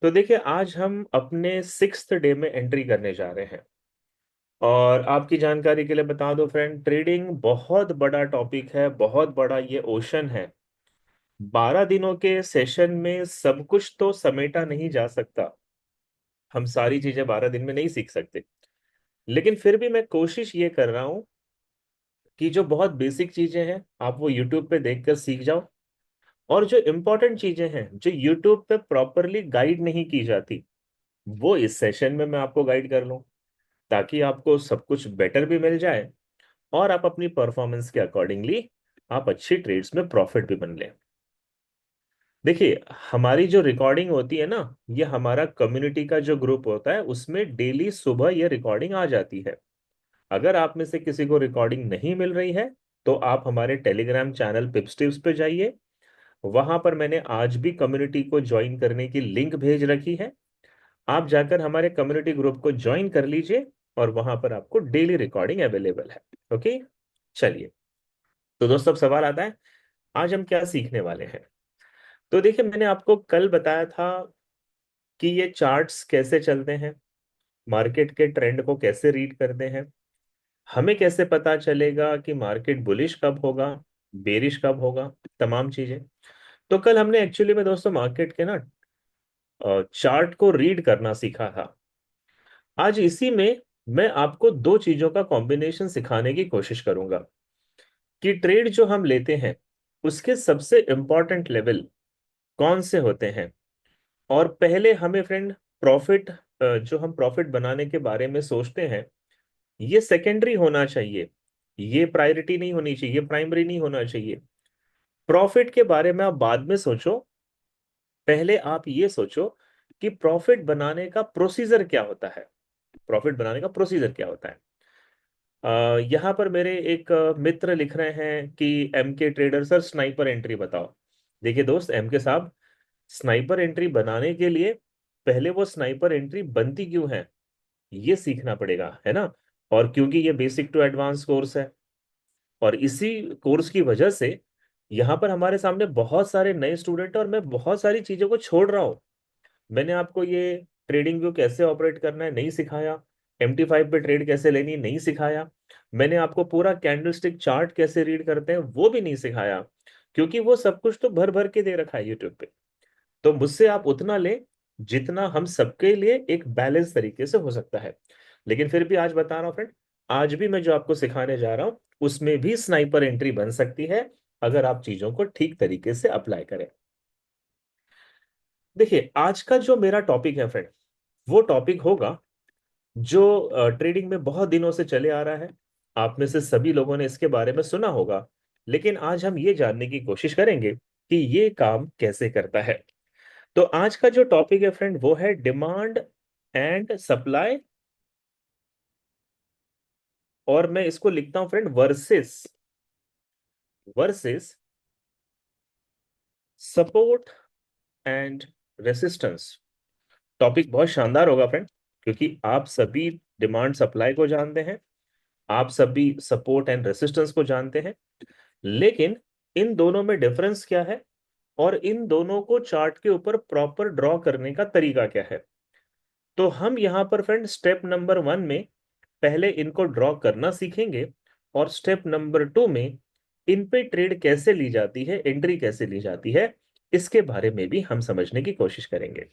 तो देखिए, आज हम अपने 6th डे में एंट्री करने जा रहे हैं। और आपकी जानकारी के लिए बता दो फ्रेंड, ट्रेडिंग बहुत बड़ा टॉपिक है, बहुत बड़ा ये ओशन है। 12 दिनों के सेशन में सब कुछ तो समेटा नहीं जा सकता। हम सारी चीजें 12 दिन में नहीं सीख सकते। लेकिन फिर भी मैं कोशिश ये कर रहा हूं कि जो बहुत बेसिक चीजें हैं आप वो यूट्यूब पे देखकर सीख जाओ। और जो इम्पोर्टेंट चीजें हैं जो यूट्यूब पे प्रॉपरली गाइड नहीं की जाती, वो इस सेशन में मैं आपको गाइड कर लूं, ताकि आपको सब कुछ बेटर भी मिल जाए और आप अपनी परफॉर्मेंस के अकॉर्डिंगली आप अच्छी ट्रेड्स में प्रॉफिट भी बन लें। देखिए, हमारी जो रिकॉर्डिंग होती है ना, ये हमारा कम्युनिटी का जो ग्रुप होता है उसमें डेली सुबह ये रिकॉर्डिंग आ जाती है। अगर आप में से किसी को रिकॉर्डिंग नहीं मिल रही है तो आप हमारे टेलीग्राम चैनल पिप्स टिप्स पे जाइए। वहां पर मैंने आज भी कम्युनिटी को ज्वाइन करने की लिंक भेज रखी है। आप जाकर हमारे कम्युनिटी ग्रुप को ज्वाइन कर लीजिए और वहां पर आपको डेली रिकॉर्डिंग अवेलेबल है। ओके, चलिए। तो दोस्तों, अब सवाल आता है, आज हम क्या सीखने वाले हैं। तो देखिए, मैंने आपको कल बताया था कि ये चार्ट्स कैसे चलते हैं, मार्केट के ट्रेंड को कैसे रीड करते हैं, हमें कैसे पता चलेगा कि मार्केट बुलिश कब होगा, बेरिश कब होगा, तमाम चीजें। तो कल हमने एक्चुअली में दोस्तों मार्केट के ना चार्ट को रीड करना सीखा था। आज इसी में मैं आपको दो चीजों का कॉम्बिनेशन सिखाने की कोशिश करूंगा कि ट्रेड जो हम लेते हैं उसके सबसे इंपॉर्टेंट लेवल कौन से होते हैं। और पहले हमें फ्रेंड प्रॉफिट, जो हम प्रॉफिट बनाने के बारे में सोचते हैं, ये सेकेंडरी होना चाहिए। ये प्रायोरिटी नहीं होनी चाहिए, प्राइमरी नहीं होना चाहिए। प्रॉफिट के बारे में आप बाद में सोचो, पहले आप ये सोचो कि प्रॉफिट बनाने का प्रोसीजर क्या होता है। प्रॉफिट बनाने का प्रोसीजर क्या होता है। यहाँ पर मेरे एक मित्र लिख रहे हैं कि एम के ट्रेडर सर, स्नाइपर एंट्री बताओ। देखिए दोस्त, एम के साहब, स्नाइपर एंट्री बनाने के लिए पहले वो स्नाइपर एंट्री बनती क्यों है ये सीखना पड़ेगा, है ना। और क्योंकि ये बेसिक टू एडवांस कोर्स है, और इसी कोर्स की वजह से यहाँ पर हमारे सामने बहुत सारे नए स्टूडेंट हैं और मैं बहुत सारी चीजों को छोड़ रहा हूँ। मैंने आपको ये ट्रेडिंग व्यू कैसे ऑपरेट करना है नहीं सिखाया, MT5 पे ट्रेड कैसे लेनी है नहीं सिखाया, मैंने आपको पूरा कैंडलस्टिक चार्ट कैसे रीड करते हैं वो भी नहीं सिखाया, क्योंकि वो सब कुछ तो भर भर के दे रखा है यूट्यूब पे। तो मुझसे आप उतना लें जितना हम सबके लिए एक बैलेंस तरीके से हो सकता है। लेकिन फिर भी आज बता रहा हूं फ्रेंड, आज भी मैं जो आपको सिखाने जा रहा हूं उसमें भी स्नाइपर एंट्री बन सकती है, अगर आप चीजों को ठीक तरीके से अप्लाई करें। देखिए, आज का जो मेरा टॉपिक है फ्रेंड, वो टॉपिक होगा जो ट्रेडिंग में बहुत दिनों से चले आ रहा है। आप में से सभी लोगों ने इसके बारे में सुना होगा, लेकिन आज हम ये जानने की कोशिश करेंगे कि ये काम कैसे करता है। तो आज का जो टॉपिक है फ्रेंड, वो है डिमांड एंड सप्लाई। और मैं इसको लिखता हूं friend, versus versus support and resistance. Topic बहुत शानदार होगा फ्रेंड, क्योंकि आप सभी डिमांड सप्लाई को जानते हैं, आप सभी सपोर्ट एंड रेसिस्टेंस को जानते हैं, लेकिन इन दोनों में डिफरेंस क्या है और इन दोनों को चार्ट के ऊपर प्रॉपर ड्रॉ करने का तरीका क्या है। तो हम यहां पर फ्रेंड स्टेप नंबर 1 में पहले इनको ड्रॉ करना सीखेंगे, और स्टेप नंबर 2 में इन पे ट्रेड कैसे ली जाती है, एंट्री कैसे ली जाती है, इसके बारे में भी हम समझने की कोशिश करेंगे।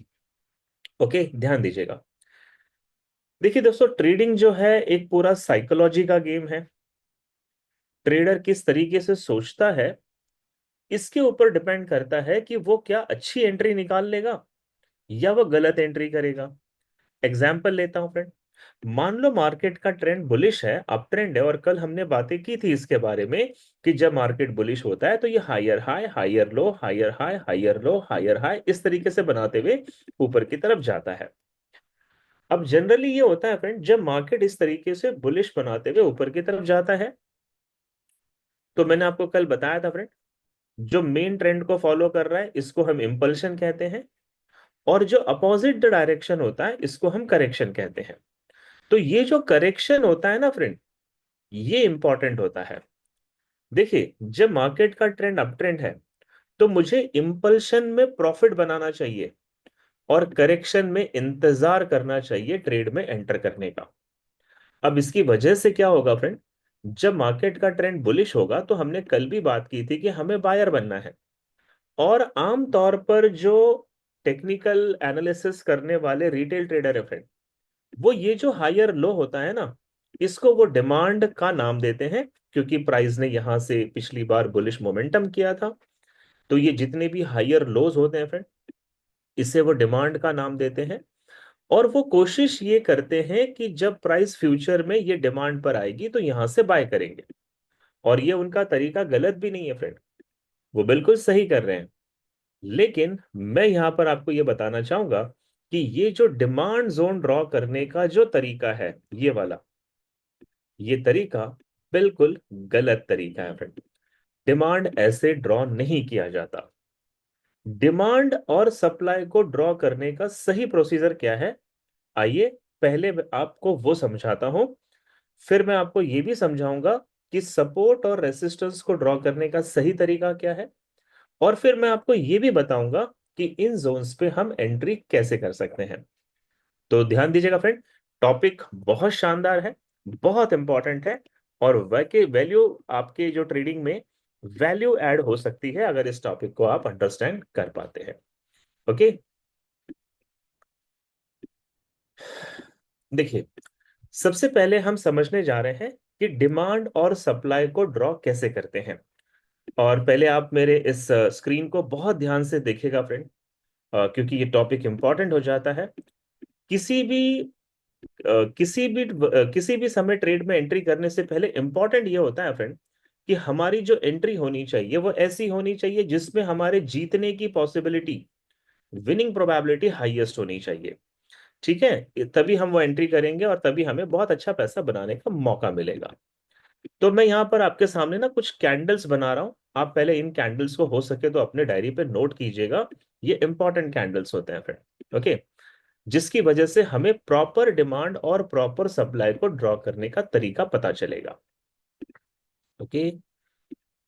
ओके, ध्यान दीजिएगा। देखिए दोस्तों, ट्रेडिंग जो है एक पूरा साइकोलॉजी का गेम है। ट्रेडर किस तरीके से सोचता है इसके ऊपर डिपेंड करता है कि वो क्या अच्छी एंट्री निकाल लेगा या वो गलत एंट्री करेगा। एग्जाम्पल लेता हूं फ्रेंड, मान लो मार्केट का ट्रेंड बुलिश है, अप ट्रेंड है, और कल हमने बातें की थी इसके बारे में कि जब मार्केट बुलिश होता है तो ये higher high, higher low, higher high, higher low, higher high, इस तरीके से बनाते हुए ऊपर की तरफ जाता है। अब जनरली ये होता है फ्रेंड, जब मार्केट इस तरीके से बुलिश बनाते हुए ऊपर की तरफ जाता है, तो मैंने आपको कल बताया था फ्रेंड, जो मेन ट्रेंड को फॉलो कर रहा है इसको हम इंपल्शन कहते हैं, और जो अपोजिट द डायरेक्शन होता है इसको हम करेक्शन कहते हैं। तो ये जो करेक्शन होता है ना फ्रेंड, ये इंपॉर्टेंट होता है। देखिए, जब मार्केट का ट्रेंड अप ट्रेंड है तो मुझे इंपल्शन में प्रॉफिट बनाना चाहिए, और करेक्शन में इंतजार करना चाहिए ट्रेड में एंटर करने का। अब इसकी वजह से क्या होगा फ्रेंड, जब मार्केट का ट्रेंड बुलिश होगा तो हमने कल भी बात की थी कि हमें बायर बनना है। और आम तौर पर जो टेक्निकल एनालिसिस करने वाले रिटेल ट्रेडर है फ्रेंड, वो ये जो हायर लो होता है ना, इसको वो डिमांड का नाम देते हैं, क्योंकि प्राइस ने यहां से पिछली बार बुलिश मोमेंटम किया था। तो ये जितने भी हायर लोज होते हैं फ्रेंड, इसे वो डिमांड का नाम देते हैं। और वो कोशिश ये करते हैं कि जब प्राइस फ्यूचर में ये डिमांड पर आएगी तो यहां से बाय करेंगे। और ये उनका तरीका गलत भी नहीं है फ्रेंड, वो बिल्कुल सही कर रहे हैं। लेकिन मैं यहां पर आपको ये बताना चाहूंगा कि ये जो डिमांड जोन ड्रॉ करने का जो तरीका है, ये वाला, ये तरीका बिल्कुल गलत तरीका है फ्रेंड। डिमांड ऐसे ड्रॉ नहीं किया जाता। डिमांड और सप्लाई को ड्रॉ करने का सही प्रोसीजर क्या है, आइए पहले मैं आपको वो समझाता हूं। फिर मैं आपको ये भी समझाऊंगा कि सपोर्ट और रेसिस्टेंस को ड्रॉ करने का सही तरीका क्या है। और फिर मैं आपको ये भी बताऊंगा कि इन जोन्स पे हम एंट्री कैसे कर सकते हैं। तो ध्यान दीजिएगा फ्रेंड, टॉपिक बहुत शानदार है, बहुत इंपॉर्टेंट है। और वैके वैल्यू आपके जो ट्रेडिंग में वैल्यू ऐड हो सकती है अगर इस टॉपिक को आप अंडरस्टैंड कर पाते हैं। ओके, देखिए, सबसे पहले हम समझने जा रहे हैं कि डिमांड और सप्लाई को ड्रॉ कैसे करते हैं। और पहले आप मेरे इस स्क्रीन को बहुत ध्यान से देखिएगा फ्रेंड, क्योंकि ये टॉपिक इंपॉर्टेंट हो जाता है। किसी भी किसी भी समय ट्रेड में एंट्री करने से पहले इंपॉर्टेंट ये होता है फ्रेंड कि हमारी जो एंट्री होनी चाहिए वो ऐसी होनी चाहिए जिसमें हमारे जीतने की पॉसिबिलिटी, विनिंग प्रोबेबिलिटी हाईएस्ट होनी चाहिए। ठीक है, तभी हम वो एंट्री करेंगे और तभी हमें बहुत अच्छा पैसा बनाने का मौका मिलेगा। तो मैं यहाँ पर आपके सामने ना कुछ कैंडल्स बना रहा हूँ। आप पहले इन कैंडल्स को हो सके तो अपने डायरी पे नोट कीजिएगा। ये इंपॉर्टेंट कैंडल्स होते हैं फ्रेंड। ओके, जिसकी वजह से हमें प्रॉपर डिमांड और प्रॉपर सप्लाई को ड्रॉ करने का तरीका पता चलेगा। ओके,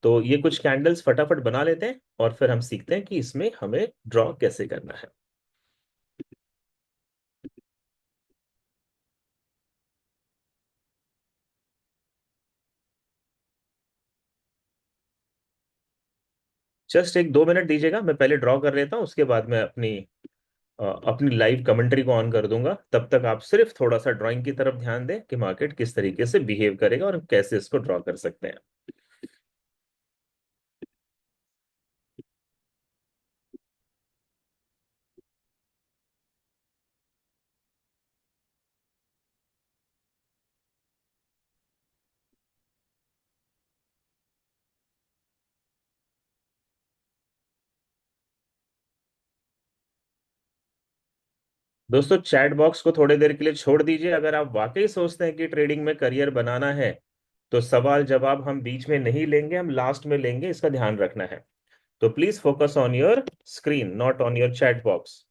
तो ये कुछ कैंडल्स फटाफट बना लेते हैं और फिर हम सीखते हैं कि इसमें हमें ड्रॉ कैसे करना है। जस्ट एक 2 मिनट दीजिएगा, मैं पहले ड्रॉ कर लेता हूँ, उसके बाद मैं अपनी लाइव कमेंट्री को ऑन कर दूंगा। तब तक आप सिर्फ थोड़ा सा ड्राइंग की तरफ ध्यान दें कि मार्केट किस तरीके से बिहेव करेगा और हम कैसे इसको ड्रॉ कर सकते हैं। दोस्तों, चैट बॉक्स को थोड़ी देर के लिए छोड़ दीजिए। अगर आप वाकई सोचते हैं कि ट्रेडिंग में करियर बनाना है तो सवाल जवाब हम बीच में नहीं लेंगे, हम लास्ट में लेंगे, इसका ध्यान रखना है। तो please focus on your screen, not on your chat box.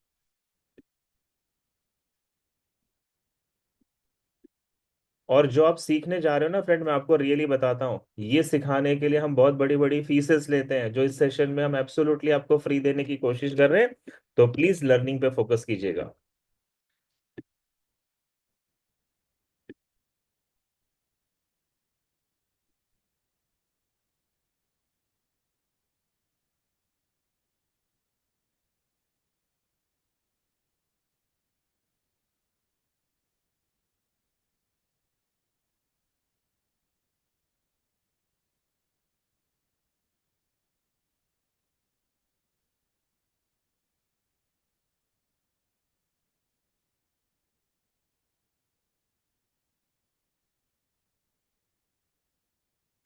और जो आप सीखने जा रहे हो ना फ्रेंड, मैं आपको रियली बताता हूँ, ये सिखाने के लिए हम बहुत बड़ी बड़ी फीसेस लेते हैं, जो इस सेशन में हम एब्सोल्युटली आपको फ्री देने की कोशिश कर रहे हैं। तो प्लीज लर्निंग पे फोकस कीजिएगा।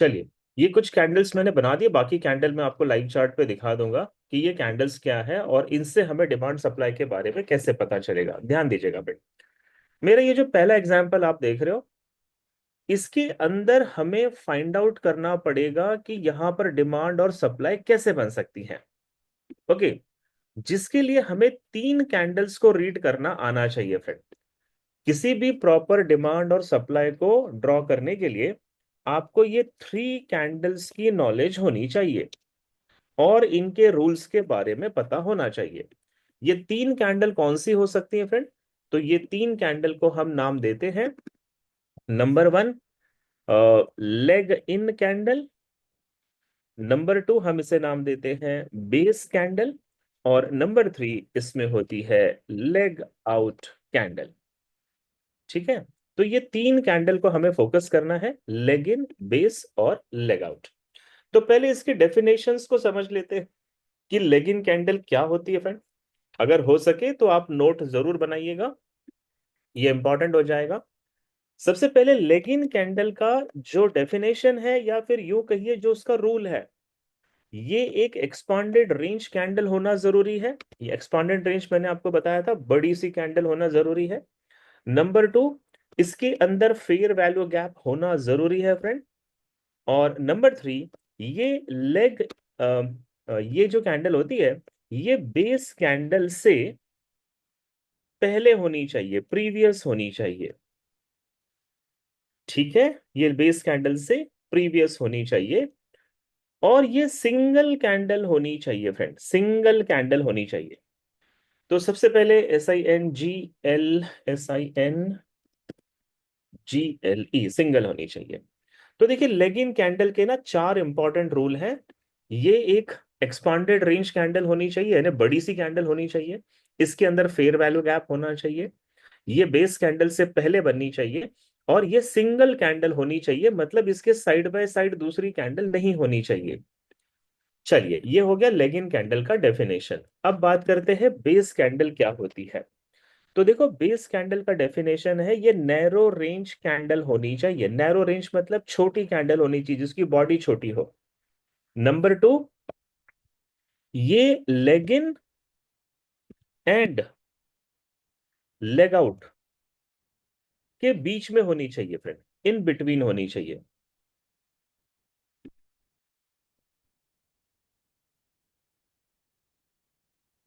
चलिए, ये कुछ कैंडल्स मैंने बना दिए, बाकी कैंडल मैं आपको लाइव चार्ट पे दिखा दूंगा कि ये कैंडल्स क्या है और इनसे हमें डिमांड सप्लाई के बारे में कैसे पता चलेगा। ध्यान दीजिएगा बेटा, मेरा ये जो पहला एग्जांपल आप देख रहे हो, इसके अंदर हमें फाइंड आउट करना पड़ेगा कि यहां पर डिमांड और सप्लाई कैसे बन सकती है। ओके, जिसके लिए हमें 3 कैंडल्स को रीड करना आना चाहिए फ्रेंड। किसी भी प्रॉपर डिमांड और सप्लाई को ड्रॉ करने के लिए आपको ये 3 कैंडल्स की नॉलेज होनी चाहिए और इनके रूल्स के बारे में पता होना चाहिए। ये तीन कैंडल कौन सी हो सकती है फ्रेंड? तो ये तीन कैंडल को हम नाम देते हैं, number one leg in candle, number two हम इसे नाम देते हैं बेस कैंडल, और नंबर थ्री इसमें होती है लेग आउट कैंडल। ठीक है, तो ये तीन कैंडल को हमें फोकस करना है, लेग इन, बेस और लेग आउट। तो पहले इसकी डेफिनेशंस को समझ लेते हैं कि लेग इन कैंडल क्या होती है फ्रेंड। अगर हो सके तो आप नोट जरूर बनाइएगा, ये इंपॉर्टेंट हो जाएगा। सबसे पहले लेग इन कैंडल का जो डेफिनेशन है, या फिर यूं कहिए जो उसका रूल है, ये एक एक्सपांडेड रेंज कैंडल होना जरूरी है। ये एक्सपांडेड रेंज मैंने आपको बताया था, बड़ी सी कैंडल होना जरूरी है। नंबर टू, इसके अंदर फेयर वैल्यू गैप होना जरूरी है फ्रेंड। और नंबर थ्री, ये लेग ये जो कैंडल होती है, ये बेस कैंडल से पहले होनी चाहिए, प्रीवियस होनी चाहिए। ठीक है, ये बेस कैंडल से प्रीवियस होनी चाहिए, और ये सिंगल कैंडल होनी चाहिए फ्रेंड, सिंगल कैंडल होनी चाहिए। तो सबसे पहले SINGL सिंगल होनी चाहिए। तो देखिए, लेगिन कैंडल के ना चार इंपॉर्टेंट रूल हैं। ये एक एक्सपांडेड रेंज कैंडल होनी चाहिए, यानी बड़ी सी कैंडल होनी चाहिए। इसके अंदर फेयर वैल्यू गैप होना चाहिए। ये बेस कैंडल से पहले बननी चाहिए। और ये सिंगल कैंडल होनी चाहिए, मतलब इसके साइड बाय साइड दूसरी कैंडल नहीं होनी चाहिए। चलिए, ये हो गया लेगिन कैंडल का डेफिनेशन। अब बात करते हैं बेस कैंडल क्या होती है। तो देखो, बेस कैंडल का डेफिनेशन है, ये नैरो रेंज कैंडल होनी चाहिए। नैरो रेंज मतलब छोटी कैंडल होनी चाहिए, जिसकी बॉडी छोटी हो। नंबर टू, ये leg in and leg out के बीच में होनी चाहिए फ्रेंड, इन बिटवीन होनी चाहिए।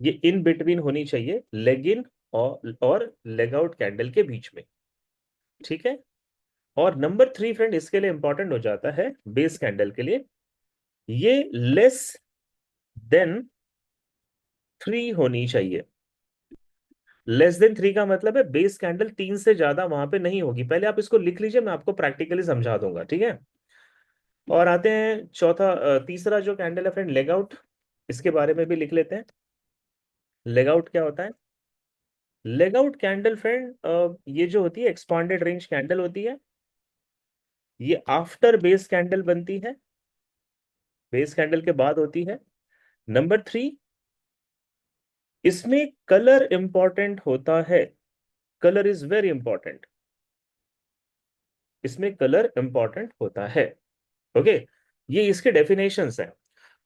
ये इन बिटवीन होनी चाहिए लेग इन और लेग आउट कैंडल के बीच में। ठीक है, और नंबर थ्री फ्रेंड इसके लिए इंपॉर्टेंट हो जाता है, बेस कैंडल के लिए, ये लेस देन थ्री होनी चाहिए। लेस देन थ्री का मतलब है बेस कैंडल तीन से ज्यादा वहां पे नहीं होगी। पहले आप इसको लिख लीजिए, मैं आपको प्रैक्टिकली समझा दूंगा, ठीक है। और आते हैं तीसरा जो कैंडल है फ्रेंड, लेग आउट। इसके बारे में भी लिख लेते हैं। लेग आउट क्या होता है? लेग आउट कैंडल फ्रेंड, ये जो होती है एक्सपांडेड रेंज कैंडल होती है। ये आफ्टर बेस कैंडल बनती है, बेस कैंडल के बाद होती है। नंबर थ्री, इसमें कलर इंपॉर्टेंट होता है। कलर इज वेरी इंपॉर्टेंट, इसमें कलर इंपॉर्टेंट होता है। ओके, ये इसके डेफिनेशंस हैं।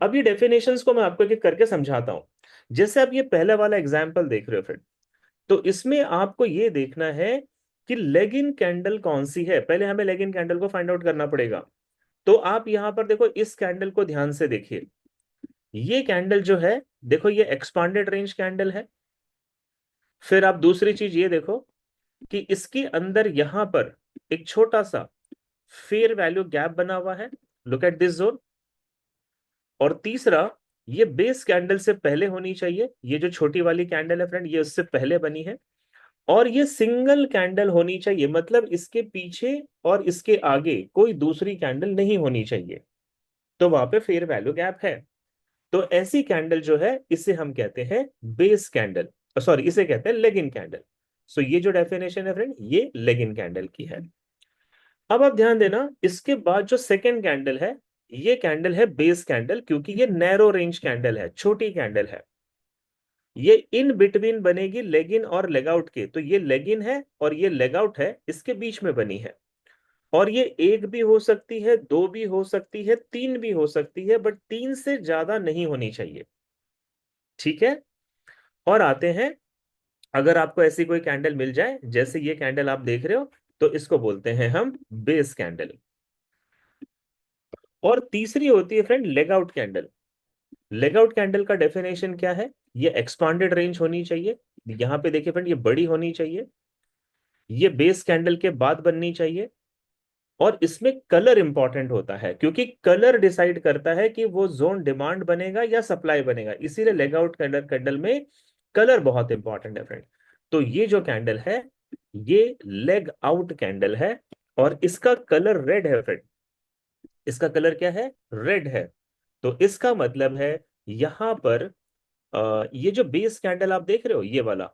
अब ये डेफिनेशंस को मैं आपको एक एक करके समझाता हूं। जैसे आप ये पहले वाला एग्जाम्पल देख रहे हो फिर, तो इसमें आपको ये देखना है कि लेग इन कैंडल कौन सी है। पहले हमें लेग इन कैंडल को फाइंड आउट करना पड़ेगा। तो आप यहां पर देखो, इस कैंडल को ध्यान से देखिए। ये कैंडल जो है, देखो ये एक्सपांडेड रेंज कैंडल है। फिर आप दूसरी चीज ये देखो कि इसके अंदर यहां पर एक छोटा सा फेयर वैल्यू गैप बना हुआ है, लुक एट दिस जोन। और तीसरा, ये बेस कैंडल से पहले होनी चाहिए। ये जो छोटी वाली कैंडल है फ्रेंड, ये उससे पहले बनी है। और ये सिंगल कैंडल होनी चाहिए, मतलब इसके पीछे और इसके आगे कोई दूसरी कैंडल नहीं होनी चाहिए। तो वहां पे फेयर वैल्यू गैप है। तो ऐसी कैंडल जो है, इसे हम कहते हैं बेस कैंडल, सॉरी इसे कहते हैं लेगिन कैंडल। सो ये जो डेफिनेशन है फ्रेंड, ये लेगिन कैंडल की है। अब आप ध्यान देना, इसके बाद जो सेकेंड कैंडल है, ये कैंडल है बेस कैंडल, क्योंकि ये नैरो रेंज कैंडल है, छोटी कैंडल है। ये इन बिटवीन बनेगी लेग इन और लेग आउट के। तो ये लेग इन है और ये लेग आउट है, इसके बीच में बनी है। और ये एक भी हो सकती है, दो भी हो सकती है, तीन भी हो सकती है, बट तीन से ज्यादा नहीं होनी चाहिए। ठीक है, और आते हैं, अगर आपको ऐसी कोई कैंडल मिल जाए, जैसे ये कैंडल आप देख रहे हो, तो इसको बोलते हैं हम बेस कैंडल। और तीसरी होती है friend leg out candle. Leg out candle का डेफिनेशन क्या है? ये एक्सपांडेड रेंज होनी चाहिए। यहां पे देखिए फ्रेंड, ये बड़ी होनी चाहिए। ये बेस कैंडल के बाद बननी चाहिए। और इसमें कलर इंपॉर्टेंट होता है, क्योंकि कलर डिसाइड करता है कि वो जोन डिमांड बनेगा या सप्लाई बनेगा। इसीलिए लेग आउट कैंडल कैंडल में कलर बहुत इंपॉर्टेंट है फ्रेंड। तो ये जो कैंडल है ये लेग आउट कैंडल है और इसका कलर रेड है फ्रेंड। इसका कलर क्या है? रेड है। तो इसका मतलब है यहां पर ये जो बेस कैंडल आप देख रहे हो ये वाला,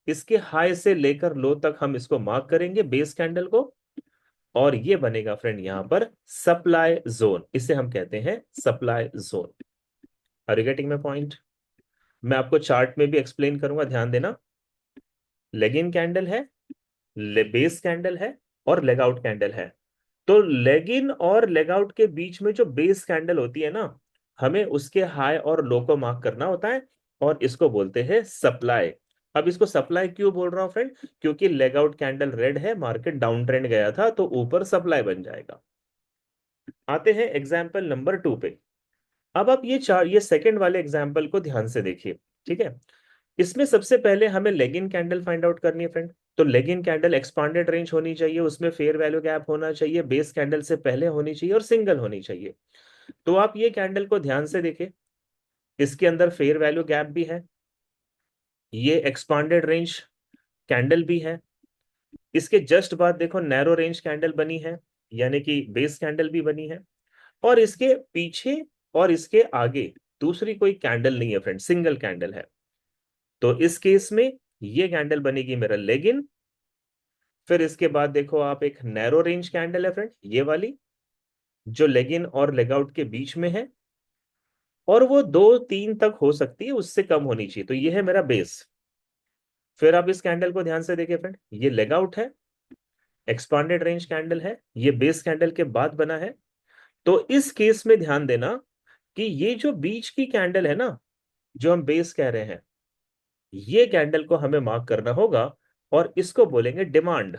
इसके हाई से लेकर लो तक हम इसको मार्क करेंगे बेस कैंडल को, और ये बनेगा फ्रेंड यहां पर सप्लाई जोन। इसे हम कहते हैं supply zone. Are you getting my point? मैं आपको चार्ट में भी एक्सप्लेन करूंगा, ध्यान देना। लेग इन कैंडल है, बेस कैंडल है और लेग आउट कैंडल है। तो लेग इन और लेग आउट के बीच में जो बेस कैंडल होती है ना, हमें उसके हाई और लो को मार्क करना होता है और इसको बोलते हैं सप्लाई। अब इसको सप्लाई क्यों बोल रहा हूं फ्रेंड? क्योंकि लेग आउट कैंडल रेड है, मार्केट डाउन ट्रेंड गया था तो ऊपर सप्लाई बन जाएगा। आते हैं एग्जाम्पल नंबर 2 पे। अब आप ये सेकंड वाले एग्जाम्पल को ध्यान से देखिए, ठीक है। इसमें सबसे पहले हमें leg in candle find out करनी है फ्रेंड। तो leg in candle expanded range होनी चाहिए, उसमें फेयर वैल्यू गैप होना चाहिए, बेस कैंडल से पहले होनी चाहिए और सिंगल होनी चाहिए। तो आप ये कैंडल को ध्यान से देखें, इसके अंदर फेयर वैल्यू गैप भी है, ये एक्सपांडेड रेंज कैंडल भी है। इसके जस्ट बाद देखो नैरो रेंज कैंडल बनी है, यानी कि बेस कैंडल भी बनी है। और इसके पीछे और इसके आगे दूसरी कोई कैंडल नहीं है फ्रेंड, सिंगल कैंडल है। तो इस केस में ये कैंडल बनेगी मेरा लेग इन। फिर इसके बाद देखो आप एक नैरो रेंज कैंडल है फ्रेंड, ये वाली जो लेग इन और लेग आउट के बीच में है, और वो 2-3 तक हो सकती है, उससे कम होनी चाहिए। तो ये है मेरा बेस। फिर आप इस कैंडल को ध्यान से देखिए फ्रेंड, ये लेग आउट है, एक्सपांडेड रेंज कैंडल है, ये बेस कैंडल के बाद बना है। तो इस केस में ध्यान देना कि ये जो बीच की कैंडल है ना, जो हम बेस कह रहे हैं, ये कैंडल को हमें मार्क करना होगा और इसको बोलेंगे डिमांड।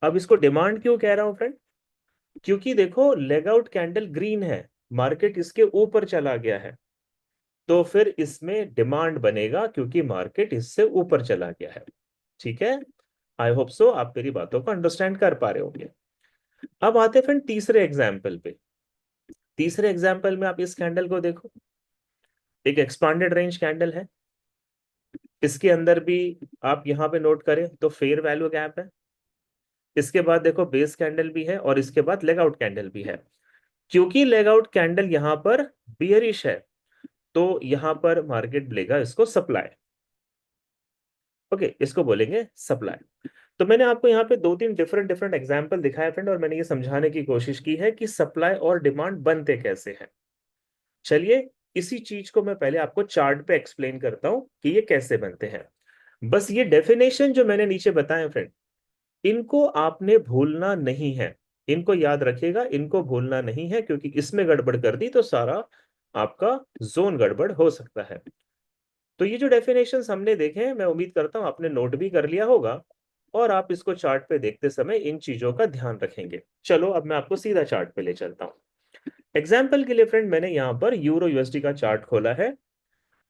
अब इसको डिमांड क्यों कह रहा हूं फ्रेंड? क्योंकि देखो लेग आउट कैंडल ग्रीन है, मार्केट इसके ऊपर चला गया है, तो फिर इसमें डिमांड बनेगा क्योंकि मार्केट इससे ऊपर चला गया है। ठीक है, आई होप सो आप मेरी बातों को अंडरस्टैंड कर पा रहे होंगे। अब आते फ्रेंड तीसरे एग्जाम्पल पे। तीसरे एग्जाम्पल में आप इस कैंडल को देखो, एक एक्सपांडेड रेंज कैंडल है, इसके अंदर भी आप यहां पे नोट करें तो फेयर वैल्यू गैप है। इसके बाद देखो बेस कैंडल भी है और इसके बाद लेग आउट कैंडल भी है। क्योंकि लेग आउट कैंडल यहां पर बियरिश है, तो यहां पर मार्केट लेगा इसको सप्लाई। ओके, इसको बोलेंगे सप्लाई। तो मैंने आपको यहाँ पे 2-3 डिफरेंट डिफरेंट एग्जांपल दिखाए फ्रेंड, और मैंने ये समझाने की कोशिश की है कि सप्लाई और डिमांड बनते कैसे हैं। चलिए इसी चीज को मैं पहले आपको चार्ट पे एक्सप्लेन करता हूं कि ये कैसे बनते हैं। बस ये डेफिनेशन जो मैंने नीचे बताए फ्रेंड, इनको आपने भूलना नहीं है। इनको याद रखिएगा, इनको भूलना नहीं है, क्योंकि इसमें गड़बड़ कर दी तो सारा आपका जोन गड़बड़ हो सकता है। तो ये जो डेफिनेशंस हमने देखे हैं, मैं उम्मीद करता हूं आपने नोट भी कर लिया होगा और आप इसको चार्ट पे देखते समय इन चीजों का ध्यान रखेंगे। चलो अब मैं आपको सीधा चार्ट पे ले चलता हूं। एग्जाम्पल के लिए फ्रेंड मैंने यहाँ पर यूरो यूएसडी का चार्ट खोला है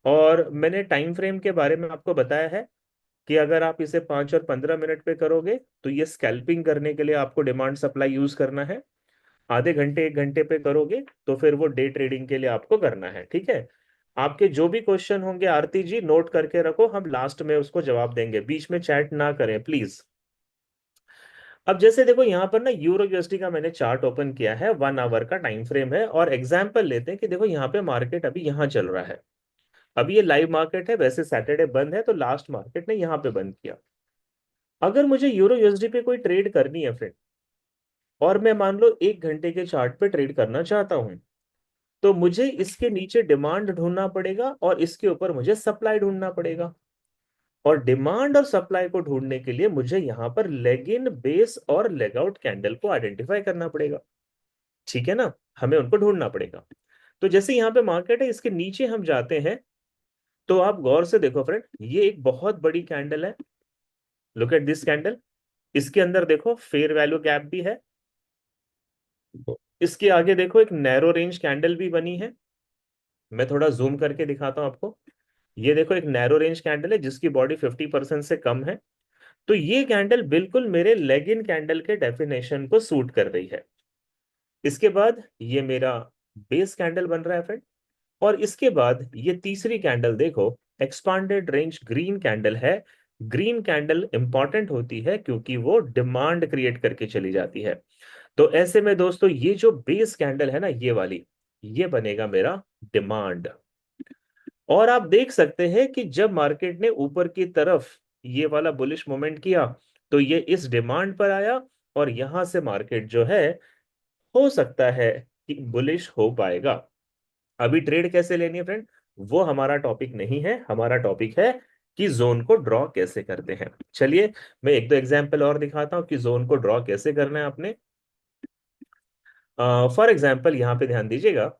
और मैंने टाइम फ्रेम के बारे में आपको बताया है कि अगर आप इसे 5 और 15 मिनट पे करोगे तो ये स्कैल्पिंग करने के लिए आपको डिमांड सप्लाई यूज करना है। आधे घंटे 1 घंटे पे करोगे तो फिर वो डे ट्रेडिंग के लिए आपको करना है। ठीक है, आपके जो भी क्वेश्चन होंगे आरती जी नोट करके रखो, हम लास्ट में उसको जवाब देंगे, बीच में चैट ना करें प्लीज। अब जैसे देखो यहाँ पर ना यूरो यूएसडी का मैंने चार्ट ओपन किया है, 1 आवर का टाइम फ्रेम है, और एग्जाम्पल लेते हैं कि देखो यहाँ पे मार्केट अभी यहाँ चल रहा है। अभी ये लाइव मार्केट है, वैसे सैटरडे बंद है तो लास्ट मार्केट ने यहाँ पे बंद किया। अगर मुझे यूरो यूएसडी पे कोई ट्रेड करनी है फ्रेंड, और मैं मान लो 1 घंटे के चार्ट पे ट्रेड करना चाहता हूं, तो मुझे इसके नीचे डिमांड ढूंढना पड़ेगा और इसके ऊपर मुझे सप्लाई ढूंढना पड़ेगा। और डिमांड और सप्लाई को ढूंढने के लिए मुझे यहां पर लेग इन, बेस और लेग आउट कैंडल को आइडेंटिफाई करना पड़ेगा। ठीक है ना, हमें उनको ढूंढना पड़ेगा। तो जैसे यहाँ पे मार्केट है, इसके नीचे हम जाते हैं, तो आप गौर से देखो फ्रेंड, ये एक बहुत बड़ी कैंडल है। Look at this candle. इसके अंदर देखो फेयर वैल्यू गैप भी है। इसके आगे देखो एक नैरो रेंज कैंडल भी बनी है। मैं थोड़ा जूम करके दिखाता हूं आपको। ये देखो एक नैरो रेंज कैंडल है जिसकी बॉडी 50% से कम है। तो ये कैंडल बिल्कुल मेरे लेग इन कैंडल के डेफिनेशन को सूट कर रही है। इसके बाद ये मेरा बेस कैंडल बन रहा है फ्रेंड, और इसके बाद ये तीसरी कैंडल देखो, एक्सपांडेड रेंज ग्रीन कैंडल है। ग्रीन कैंडल इंपॉर्टेंट होती है क्योंकि वो डिमांड क्रिएट करके चली जाती है। तो ऐसे में दोस्तों ये जो बेस कैंडल है ना, ये वाली, ये बनेगा मेरा डिमांड। और आप देख सकते हैं कि जब मार्केट ने ऊपर की तरफ ये वाला बुलिश मोमेंट किया, तो ये इस डिमांड पर आया, और यहां से मार्केट जो है, हो सकता है कि बुलिश हो पाएगा। अभी ट्रेड कैसे लेनी है फ्रेंड, वो हमारा टॉपिक नहीं है। हमारा टॉपिक है कि जोन को ड्रॉ कैसे करते हैं। चलिए मैं एक दो एग्जांपल और दिखाता हूं कि जोन को ड्रॉ कैसे करना है आपने। फॉर एग्जांपल यहां पे ध्यान दीजिएगा।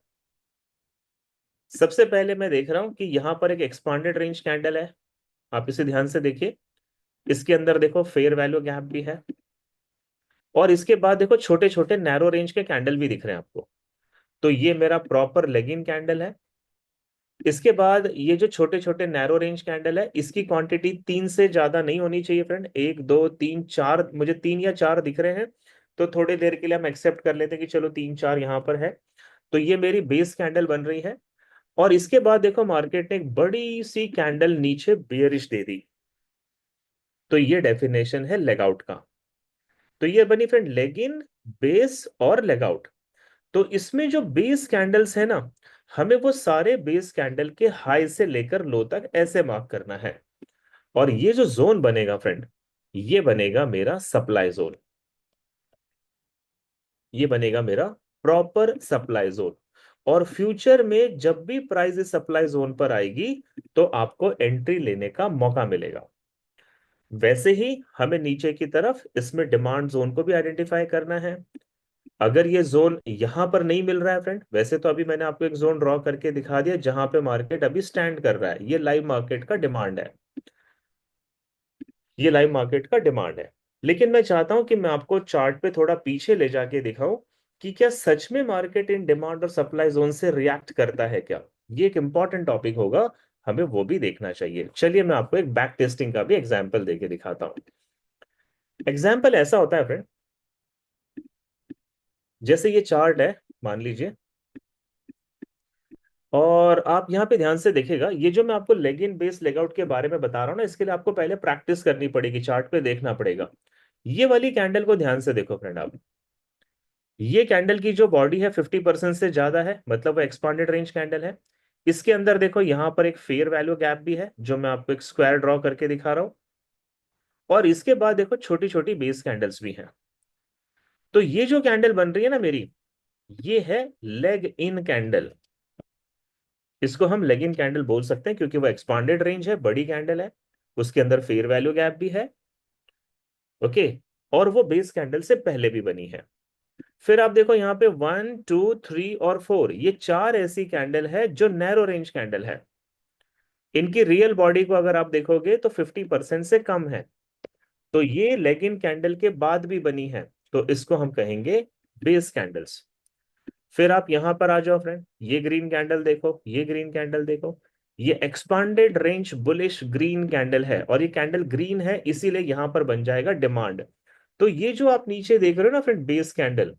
सबसे पहले मैं देख रहा हूं कि यहां पर एक एक्सपांडेड रेंज कैंडल है। आप इसे ध्यान से देखिए। इसके अंदर देखो फेयर वैल्यू गैप भी है, और इसके बाद देखो छोटे छोटे नैरो रेंज के कैंडल भी दिख रहे हैं आपको। तो ये मेरा प्रॉपर लेगिन कैंडल है। इसके बाद ये जो छोटे छोटे नैरो रेंज कैंडल है, इसकी क्वांटिटी 3 से ज्यादा नहीं होनी चाहिए फ्रेंड। 1 2 3 4, मुझे 3 या 4 दिख रहे हैं। तो थोड़ी देर के लिए हम एक्सेप्ट कर लेते हैं कि चलो 3 4 यहाँ पर है। तो ये मेरी बेस कैंडल बन रही है। और इसके बाद देखो मार्केट ने एक बड़ी सी कैंडल नीचे बेयरिश दे दी। तो ये डेफिनेशन है लेग आउट का। तो ये बनी फ्रेंड लेग इन, बेस और लेग आउट। तो इसमें जो बेस कैंडल्स है ना, हमें वो सारे बेस कैंडल के हाई से लेकर लो तक ऐसे मार्क करना है। और ये जो जोन बनेगा फ्रेंड, ये बनेगा मेरा सप्लाई जोन। ये बनेगा मेरा प्रॉपर सप्लाई जोन। और फ्यूचर में जब भी प्राइस इस सप्लाई जोन पर आएगी, तो आपको एंट्री लेने का मौका मिलेगा। वैसे ही हमें नीचे की तरफ इसमें डिमांड जोन को भी आइडेंटिफाई करना है। अगर ये जोन यहां पर नहीं मिल रहा है फ्रेंड, वैसे तो अभी मैंने आपको एक जोन ड्रॉ करके दिखा दिया जहां पे मार्केट अभी स्टैंड कर रहा है, ये लाइव मार्केट का डिमांड है। ये लाइव मार्केट का डिमांड है। लेकिन मैं चाहता हूं कि मैं आपको चार्ट पे थोड़ा पीछे ले जाके दिखाऊं कि क्या सच में मार्केट इन डिमांड और सप्लाई जोन से रिएक्ट करता है क्या। ये एक इंपॉर्टेंट टॉपिक होगा, हमें वो भी देखना चाहिए। चलिए मैं आपको एक बैक टेस्टिंग का भी एग्जाम्पल देके दिखाता हूं। एग्जाम्पल ऐसा होता है फ्रेंड, जैसे ये चार्ट है, मान लीजिए। और आप यहाँ पे ध्यान से देखिएगा, ये जो मैं आपको leg in base leg out के बारे में बता रहा हूँ ना, इसके लिए आपको पहले प्रैक्टिस करनी पड़ेगी, चार्ट पे देखना पड़ेगा। ये वाली कैंडल को ध्यान से देखो फ्रेंड आप। ये कैंडल की जो बॉडी है 50% से ज्यादा है, मतलब वो एक्सपांडेड रेंज कैंडल है। इसके अंदर देखो यहाँ पर एक फेयर वैल्यू गैप भी है, जो मैं आपको एक स्क्वायर ड्रॉ करके दिखा रहा हूँ। और इसके बाद देखो छोटी छोटी बेस कैंडल्स भी हैं। तो ये जो कैंडल बन रही है ना मेरी, ये है लेग इन कैंडल। इसको हम लेग इन कैंडल बोल सकते हैं क्योंकि वो एक्सपांडेड रेंज है, बड़ी कैंडल है। उसके अंदर फेयर वैल्यू गैप भी है। ओके। और वो बेस कैंडल से पहले भी बनी है। फिर आप देखो यहाँ पे 1 2 3 और 4, ये चार ऐसी कैंडल है जो नैरो रेंज कैंडल है। इनकी रियल बॉडी को अगर आप देखोगे तो 50% से कम है। तो ये लेग इन कैंडल के बाद भी बनी है, तो इसको हम कहेंगे बेस कैंडल्स। फिर आप यहां पर आ जाओ फ्रेंड, ये ग्रीन कैंडल देखो, ये ग्रीन कैंडल देखो। ये expanded range bullish green candle है, और ये कैंडल ग्रीन है इसीलिए यहां पर बन जाएगा डिमांड। तो ये जो आप नीचे देख रहे हो ना फ्रेंड बेस कैंडल,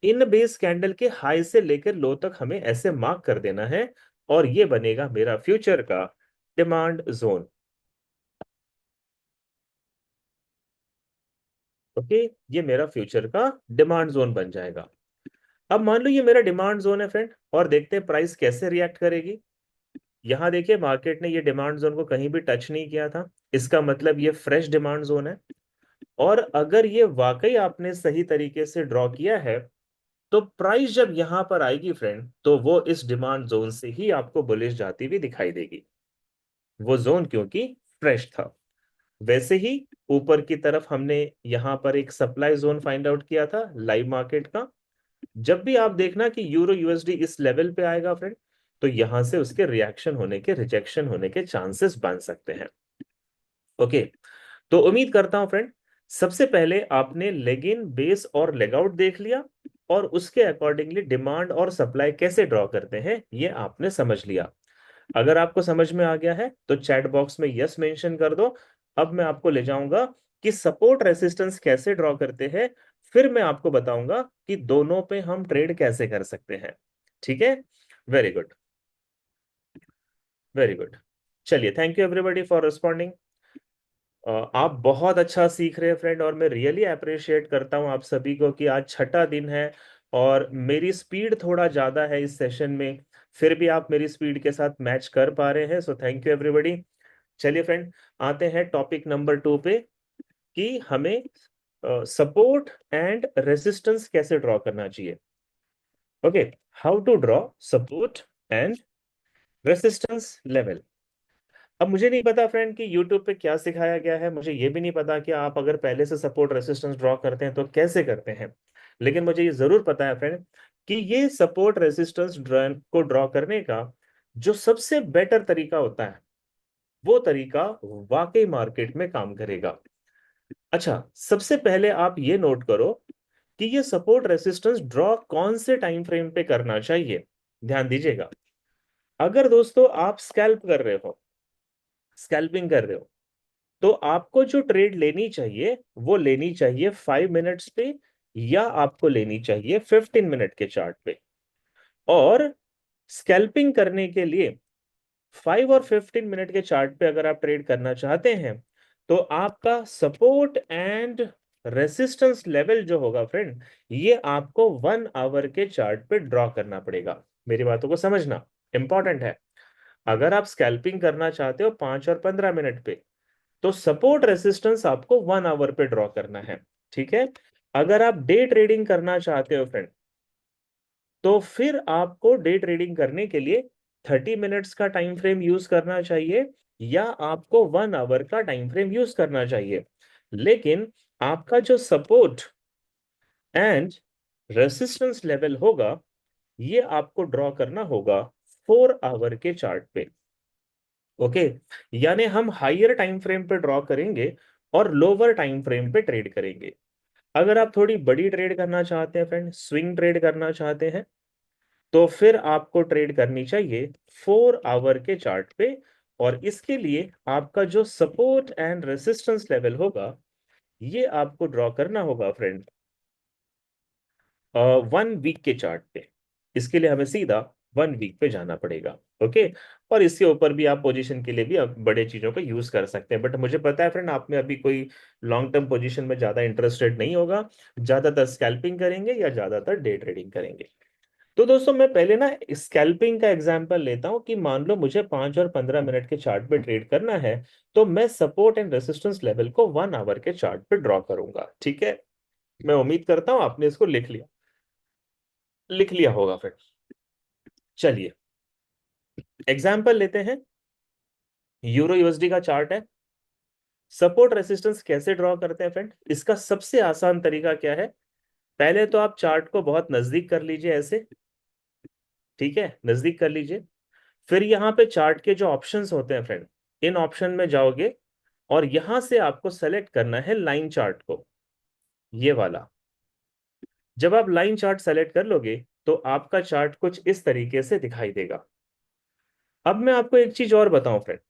इन बेस कैंडल के हाई से लेकर लो तक हमें ऐसे मार्क कर देना है। और ये बनेगा मेरा फ्यूचर का डिमांड जोन। ओके। ये मेरा फ्यूचर का डिमांड जोन बन जाएगा। अब मान लो ये मेरा डिमांड जोन है फ्रेंड, और देखते हैं प्राइस कैसे रिएक्ट करेगी। यहां देखिए मार्केट ने ये डिमांड जोन को कहीं भी टच नहीं किया था, इसका मतलब ये फ्रेश डिमांड जोन है। और अगर ये वाकई आपने सही तरीके से ड्रॉ किया है, तो प्राइस जब यहां पर आएगी फ्रेंड, तो वो इस डिमांड जोन से ही आपको बुलिश जाती हुई दिखाई देगी। वो जोन क्योंकि फ्रेश था। वैसे ही ऊपर की तरफ हमने यहां पर एक सप्लाई जोन फाइंड आउट किया था लाइव मार्केट का। जब भी आप देखना कि यूरो यूएसडी इस लेवल पे आएगा फ्रेंड, तो यहां से उसके रिएक्शन होने के, रिजेक्शन होने के चांसेस बन सकते हैं। ओके। तो उम्मीद करता हूं फ्रेंड, सबसे पहले आपने लेग इन बेस और लेग आउट देख लिया, और उसके अकॉर्डिंगली डिमांड और सप्लाई कैसे ड्रॉ करते हैं ये आपने समझ लिया। अगर आपको समझ में आ गया है तो चैट बॉक्स में यस मेंशन कर दो। अब मैं आपको ले जाऊंगा कि सपोर्ट रेसिस्टेंस कैसे ड्रॉ करते हैं, फिर मैं आपको बताऊंगा कि दोनों पे हम ट्रेड कैसे कर सकते हैं। ठीक है। Very good. Very good. चलिए, thank you everybody for responding. आप बहुत अच्छा सीख रहे हैं फ्रेंड, और मैं रियली अप्रिशिएट करता हूं आप सभी को कि आज छठा दिन है और मेरी स्पीड थोड़ा ज़्यादा है इस सेशन में, फिर भी आप मेरी स्पीड के साथ मैच कर पा रहे हैं, सो थैंक यू एवरीबॉडी। चलिए फ्रेंड, आते हैं टॉपिक नंबर 2 पे कि हमें सपोर्ट एंड रेजिस्टेंस कैसे ड्रॉ करना चाहिए। Okay, how to draw support and resistance level. अब मुझे नहीं पता फ्रेंड कि YouTube पे क्या सिखाया गया है, मुझे ये भी नहीं पता कि आप अगर पहले से सपोर्ट रेसिस्टेंस ड्रॉ करते हैं तो कैसे करते हैं। लेकिन मुझे ये जरूर पता है फ्रेंड कि ये सपोर्ट रेसिस्टेंस को ड्रॉ करने का जो सबसे बेटर तरीका होता है, वो तरीका वाकई मार्केट में काम करेगा। अच्छा, सबसे पहले आप ये नोट करो कि ये सपोर्ट रेसिस्टेंस ड्रॉ कौन से टाइम फ्रेम पे करना चाहिए। ध्यान दीजिएगा, अगर दोस्तों आप स्कैल्पिंग कर रहे हो, तो आपको जो ट्रेड लेनी चाहिए वो लेनी चाहिए 5 मिनट्स पे, या आपको लेनी चाहिए 15 मिनट के चार्ट पे। और स्कैल्पिंग करने के लिए 5 और 15 मिनट के चार्ट पे अगर आप ट्रेड करना चाहते हैं, तो आपका सपोर्ट एंड रेसिस्टेंस लेवल जो होगा फ्रेंड, ये आपको 1 आवर के चार्ट पे ड्रॉ करना पड़ेगा। मेरी बातों को समझना इंपॉर्टेंट है। अगर आप स्कैल्पिंग करना चाहते हो 5 और 15 मिनट पे, तो सपोर्ट रेसिस्टेंस आपको 1 आवर पे ड्रॉ करना है। ठीक है, अगर आप डे ट्रेडिंग करना चाहते हो फ्रेंड, तो फिर आपको डे ट्रेडिंग करने के लिए 30 मिनट्स का टाइम फ्रेम यूज करना चाहिए, या आपको 1 आवर का टाइम फ्रेम यूज करना चाहिए। लेकिन आपका जो सपोर्ट एंड रेसिस्टेंस लेवल होगा, ये आपको ड्रॉ करना होगा 4 आवर के चार्ट पे। ओके, यानी हम हायर टाइम फ्रेम पे ड्रॉ करेंगे और लोअर टाइम फ्रेम पे ट्रेड करेंगे। अगर आप थोड़ी बड़ी ट्रेड करना चाहते हैं फ्रेंड, स्विंग ट्रेड करना चाहते हैं, तो फिर आपको ट्रेड करनी चाहिए 4 आवर के चार्ट पे। और इसके लिए आपका जो सपोर्ट एंड रेसिस्टेंस लेवल होगा, ये आपको ड्रॉ करना होगा फ्रेंड 1 वीक के चार्ट पे। इसके लिए हमें सीधा 1 वीक पे जाना पड़ेगा। ओके, और इसके ऊपर भी आप पोजीशन के लिए भी आप बड़े चीजों को यूज कर सकते हैं, बट मुझे पता है फ्रेंड आप में अभी कोई लॉन्ग टर्म पोजीशन में ज्यादा इंटरेस्टेड नहीं होगा, ज्यादातर स्कैल्पिंग करेंगे या ज्यादातर डे ट्रेडिंग करेंगे। तो दोस्तों, मैं पहले ना स्कैल्पिंग का एग्जांपल लेता हूं कि मान लो मुझे 5 और 15 मिनट के चार्ट पे ट्रेड करना है, तो मैं सपोर्ट एंड रेसिस्टेंस लेवल को 1 आवर के चार्ट पे ड्रॉ करूंगा। ठीक है, मैं उम्मीद करता हूं आपने इसको लिख लिया होगा फिर। चलिए, एग्जाम्पल लेते हैं। यूरो यूएसडी का चार्ट है। सपोर्ट रेसिस्टेंस कैसे ड्रॉ करते हैं फ्रेंड, इसका सबसे आसान तरीका क्या है। पहले तो आप चार्ट को बहुत नजदीक कर लीजिए ऐसे। ठीक है, नजदीक कर लीजिए। फिर यहाँ पे चार्ट के जो ऑप्शंस होते हैं फ्रेंड, इन ऑप्शन में जाओगे और यहां से आपको सेलेक्ट करना है लाइन चार्ट को, ये वाला। जब आप लाइन चार्ट सेलेक्ट कर लोगे, तो आपका चार्ट कुछ इस तरीके से दिखाई देगा। अब मैं आपको एक चीज और बताऊं फ्रेंड,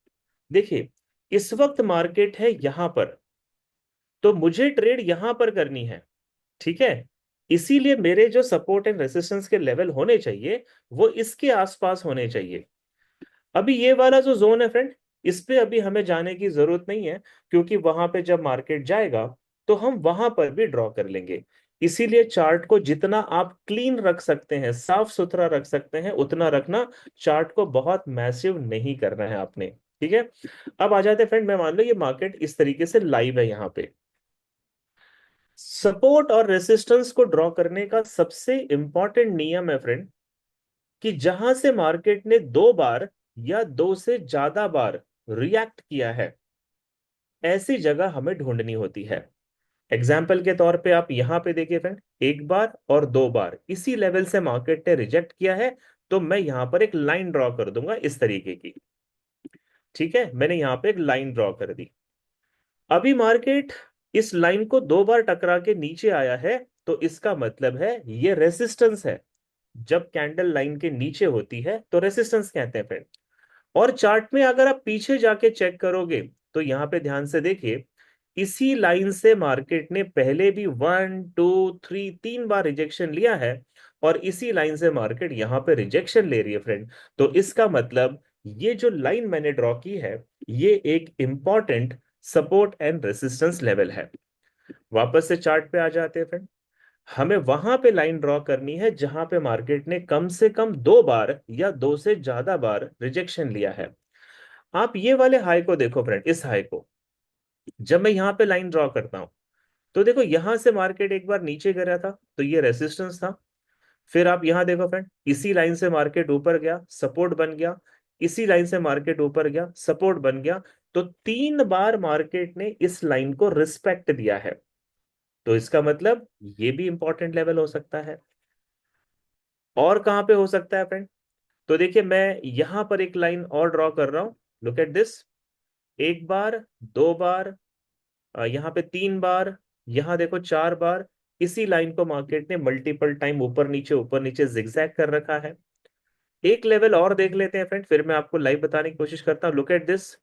देखिए, इस वक्त मार्केट है यहां पर, तो मुझे ट्रेड यहां पर करनी है। ठीक है, इसीलिए मेरे जो सपोर्ट एंड रेसिस्टेंस के लेवल होने चाहिए, वो इसके आसपास होने चाहिए। अभी ये वाला जो जोन है फ्रेंड, इस पे अभी हमें जाने की जरूरत नहीं है, क्योंकि वहां पे जब मार्केट जाएगा तो हम वहां पर भी ड्रॉ कर लेंगे। इसीलिए चार्ट को जितना आप क्लीन रख सकते हैं, साफ सुथरा रख सकते हैं, उतना रखना। चार्ट को बहुत मैसिव नहीं करना है आपने। ठीक है, अब आ जाते हैं फ्रेंड, मैं मान लो ये मार्केट इस तरीके से लाइव है यहाँ पे। सपोर्ट और रेसिस्टेंस को ड्रॉ करने का सबसे इंपॉर्टेंट नियम है फ्रेंड, कि जहां से मार्केट ने 2 बार या 2 से ज्यादा बार रिएक्ट किया है, ऐसी जगह हमें ढूंढनी होती है। एग्जाम्पल के तौर पे आप यहां पे देखिए फ्रेंड, 1 बार और 2 बार इसी लेवल से मार्केट ने रिजेक्ट किया है, तो मैं यहां पर एक लाइन ड्रॉ कर दूंगा इस तरीके की। ठीक है, मैंने यहां पे एक लाइन ड्रॉ कर दी। अभी मार्केट इस लाइन को 2 बार टकरा के नीचे आया है, तो इसका मतलब है ये रेसिस्टेंस है। जब कैंडल लाइन के नीचे होती है तो रेसिस्टेंस कहते हैं फ्रेंड। और चार्ट में अगर आप पीछे जाके चेक करोगे, तो यहां पे ध्यान से देखिए, इसी लाइन से मार्केट ने पहले भी 1 2 3 3 बार रिजेक्शन लिया है, और इसी लाइन से मार्केट यहां पे रिजेक्शन ले रही है फ्रेंड। तो इसका मतलब ये जो लाइन मैंने ड्रॉ की है, ये एक important support and resistance level है। वापस से चार्ट पे आ जाते हैं फ्रेंड। हमें वहां पे लाइन ड्रॉ करनी है जहां पे मार्केट ने कम से कम 2 बार या 2 से ज्यादा बार रिजेक्शन लिया है। आप ये वाले हाई को देखो फ्रेंड, इस हाई को जब मैं यहां पे लाइन ड्रॉ करता हूं, तो देखो यहां से मार्केट एक बार नीचे गिरा था तो ये रेसिस्टेंस था। फिर आप यहां देखो फ्रेंड, इसी लाइन से मार्केट ऊपर गया, सपोर्ट बन गया। इसी लाइन से मार्केट ऊपर गया, सपोर्ट बन गया। तो 3 बार मार्केट ने इस लाइन को रिस्पेक्ट दिया है। तो इसका मतलब ये भी इंपॉर्टेंट लेवल हो सकता है। और कहां पे हो सकता है फ्रेंड? तो देखिए मैं यहां पर एक लाइन और ड्रॉ कर रहा हूं। Look at this. एक बार, 2 बार, यहाँ पे 3 बार, यहाँ देखो 4 बार। इसी लाइन को मार्केट ने मल्टीपल टाइम ऊपर नीचे जिगजैग कर रखा है। एक लेवल और देख लेते हैं फ्रेंड, फिर मैं आपको लाइव बताने की कोशिश करता हूँ। Look at this.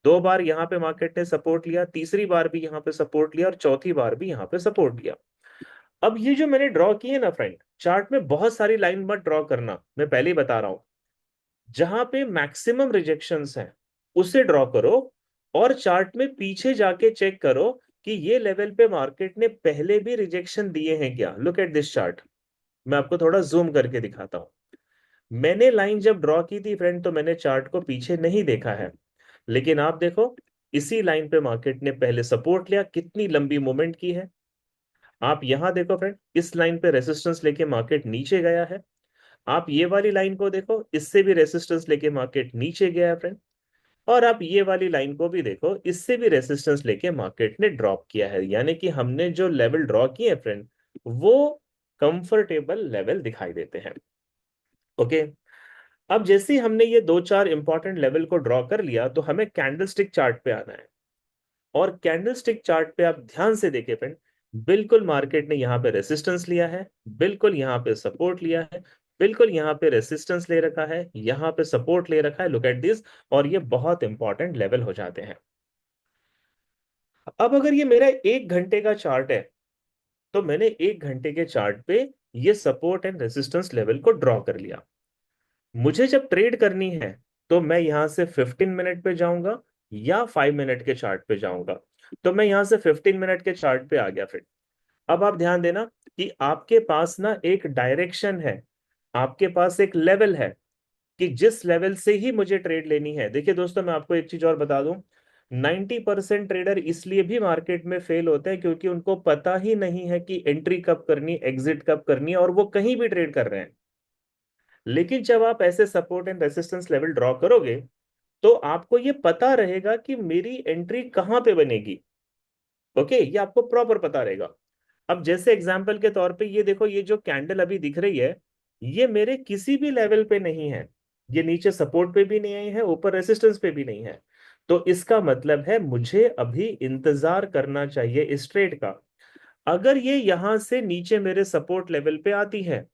2 बार यहाँ पे मार्केट ने सपोर्ट लिया, तीसरी बार भी यहाँ पे सपोर्ट लिया और चौथी बार भी यहाँ पे सपोर्ट लिया। अब ये जो मैंने ड्रॉ किए ना फ्रेंड, चार्ट में बहुत सारी लाइन मत ड्रॉ करना, मैं पहले ही बता रहा हूं। जहां पे मैक्सिमम रिजेक्शंस हैं उसे ड्रॉ करो, और चार्ट में पीछे जाके चेक करो कि ये लेवल पे मार्केट ने पहले भी रिजेक्शन दिए हैं क्या। Look at this chart. मैं आपको थोड़ा जूम करके दिखाता हूं। मैंने लाइन जब ड्रॉ की थी फ्रेंड, तो मैंने चार्ट को पीछे नहीं देखा है। लेकिन आप देखो, इसी लाइन पे मार्केट ने पहले सपोर्ट लिया, कितनी लंबी मूवमेंट की है। आप यहां देखो फ्रेंड, इस लाइन पे रेसिस्टेंस लेके मार्केट नीचे गया है। आप ये वाली लाइन को देखो, इससे भी रेसिस्टेंस लेके मार्केट नीचे गया है फ्रेंड। और आप ये वाली लाइन को भी देखो, इससे भी रेसिस्टेंस लेके मार्केट ने ड्रॉप किया है। यानी कि हमने जो लेवल ड्रॉ किए हैं फ्रेंड, वो कंफर्टेबल लेवल दिखाई देते हैं। ओके। अब जैसे ही हमने ये 2 4 इंपॉर्टेंट लेवल को ड्रॉ कर लिया, तो हमें कैंडलस्टिक चार्ट पे आना है। और कैंडलस्टिक चार्ट पे आप ध्यान से देखें फ्रेंड, बिल्कुल मार्केट ने यहाँ पे रेसिस्टेंस लिया है, बिल्कुल यहाँ पे सपोर्ट लिया है, बिल्कुल यहाँ पे रेसिस्टेंस ले रखा है, यहाँ पे सपोर्ट ले रखा है। Look at this. और ये बहुत इंपॉर्टेंट लेवल हो जाते हैं। अब अगर ये मेरा 1 घंटे का चार्ट है, तो मैंने 1 घंटे के चार्ट पे ये सपोर्ट एंड रेसिस्टेंस लेवल को ड्रॉ कर लिया। मुझे जब ट्रेड करनी है, तो मैं यहां से 15 मिनट पे जाऊंगा या 5 मिनट के चार्ट पे जाऊंगा। तो मैं यहां से 15 मिनट के चार्ट पे आ गया फिर। अब आप ध्यान देना कि आपके पास ना एक डायरेक्शन है, आपके पास एक लेवल है, कि जिस लेवल से ही मुझे ट्रेड लेनी है। देखिए दोस्तों, मैं आपको एक चीज और बता दूं। 90% ट्रेडर इसलिए भी मार्केट में फेल होते हैं क्योंकि उनको पता ही नहीं है कि एंट्री कब करनी, एग्जिट कब करनी है, और वो कहीं भी ट्रेड कर रहे हैं। लेकिन जब आप ऐसे support and resistance level draw करोगे, तो आपको ये पता रहेगा कि मेरी एंट्री कहां पे बनेगी। ओके, ये आपको प्रॉपर पता रहेगा। अब जैसे एग्जांपल के तौर पे ये देखो, ये जो कैंडल अभी दिख रही है, ये मेरे किसी भी लेवल पे नहीं है। ये नीचे सपोर्ट पे भी नहीं आई है, ऊपर रेसिस्टेंस पे भी नहीं है। तो इसका मतलब है मुझे अभी इंतजार करना चाहिए इस ट्रेड का। अगर ये यहां से नीचे मेरे सपोर्ट लेवल पे आती है,